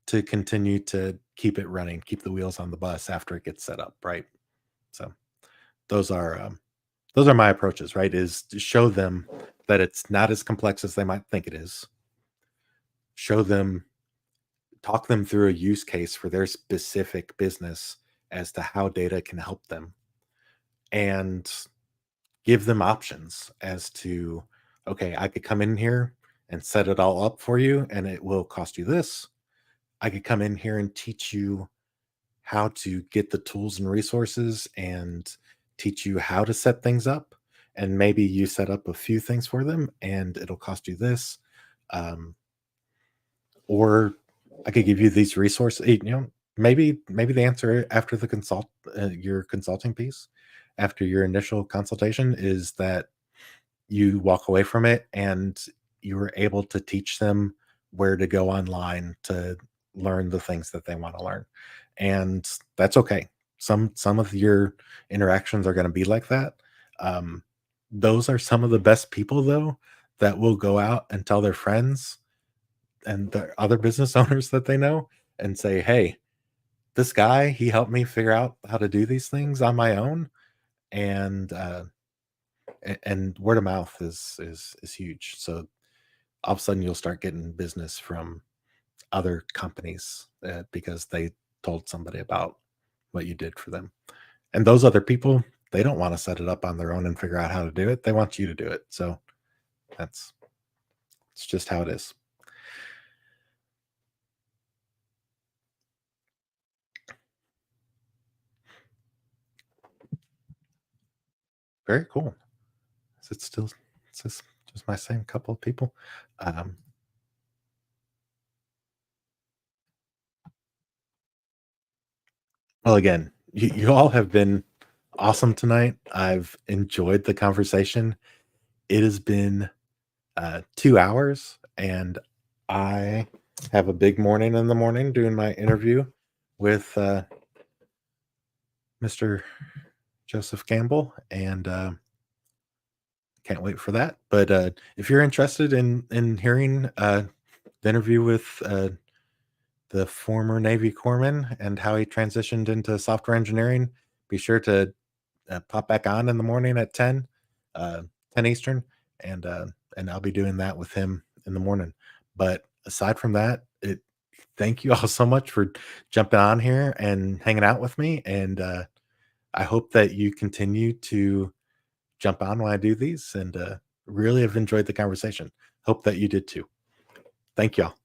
to continue to keep it running, keep the wheels on the bus after it gets set up, right? So those are those are my approaches, right? Is to show them that it's not as complex as they might think it is. Show them, talk them through a use case for their specific business as to how data can help them, and give them options as to, okay, I could come in here and set it all up for you, and it will cost you this. I could come in here and teach you how to get the tools and resources and teach you how to set things up. And maybe you set up a few things for them and it'll cost you this. Um, or I could give you these resources. Maybe the answer after the your consulting piece, after your initial consultation, is that you walk away from it and you were able to teach them where to go online to learn the things that they want to learn. And that's okay. Some of your interactions are going to be like that. Um, those are some of the best people though that will go out and tell their friends and the other business owners that they know and say, "Hey, this guy, he helped me figure out how to do these things on my own." And and word of mouth is huge. So all of a sudden you'll start getting business from other companies because they told somebody about what you did for them. And those other people, they don't want to set it up on their own and figure out how to do it. They want you to do it. So that's it's just how it is. Very cool. Is it still is this just my same couple of people? Um, well, again, you all have been awesome tonight. I've enjoyed the conversation. It has been 2 hours, and I have a big morning in the morning doing my interview with Mr. Joseph Campbell, and can't wait for that. But if you're interested in hearing the interview with the former Navy corpsman and how he transitioned into software engineering. Be sure to pop back on in the morning at uh, 10 Eastern, and I'll be doing that with him in the morning. But aside from that, thank you all so much for jumping on here and hanging out with me. And I hope that you continue to jump on when I do these, and really have enjoyed the conversation. Hope that you did too. Thank y'all.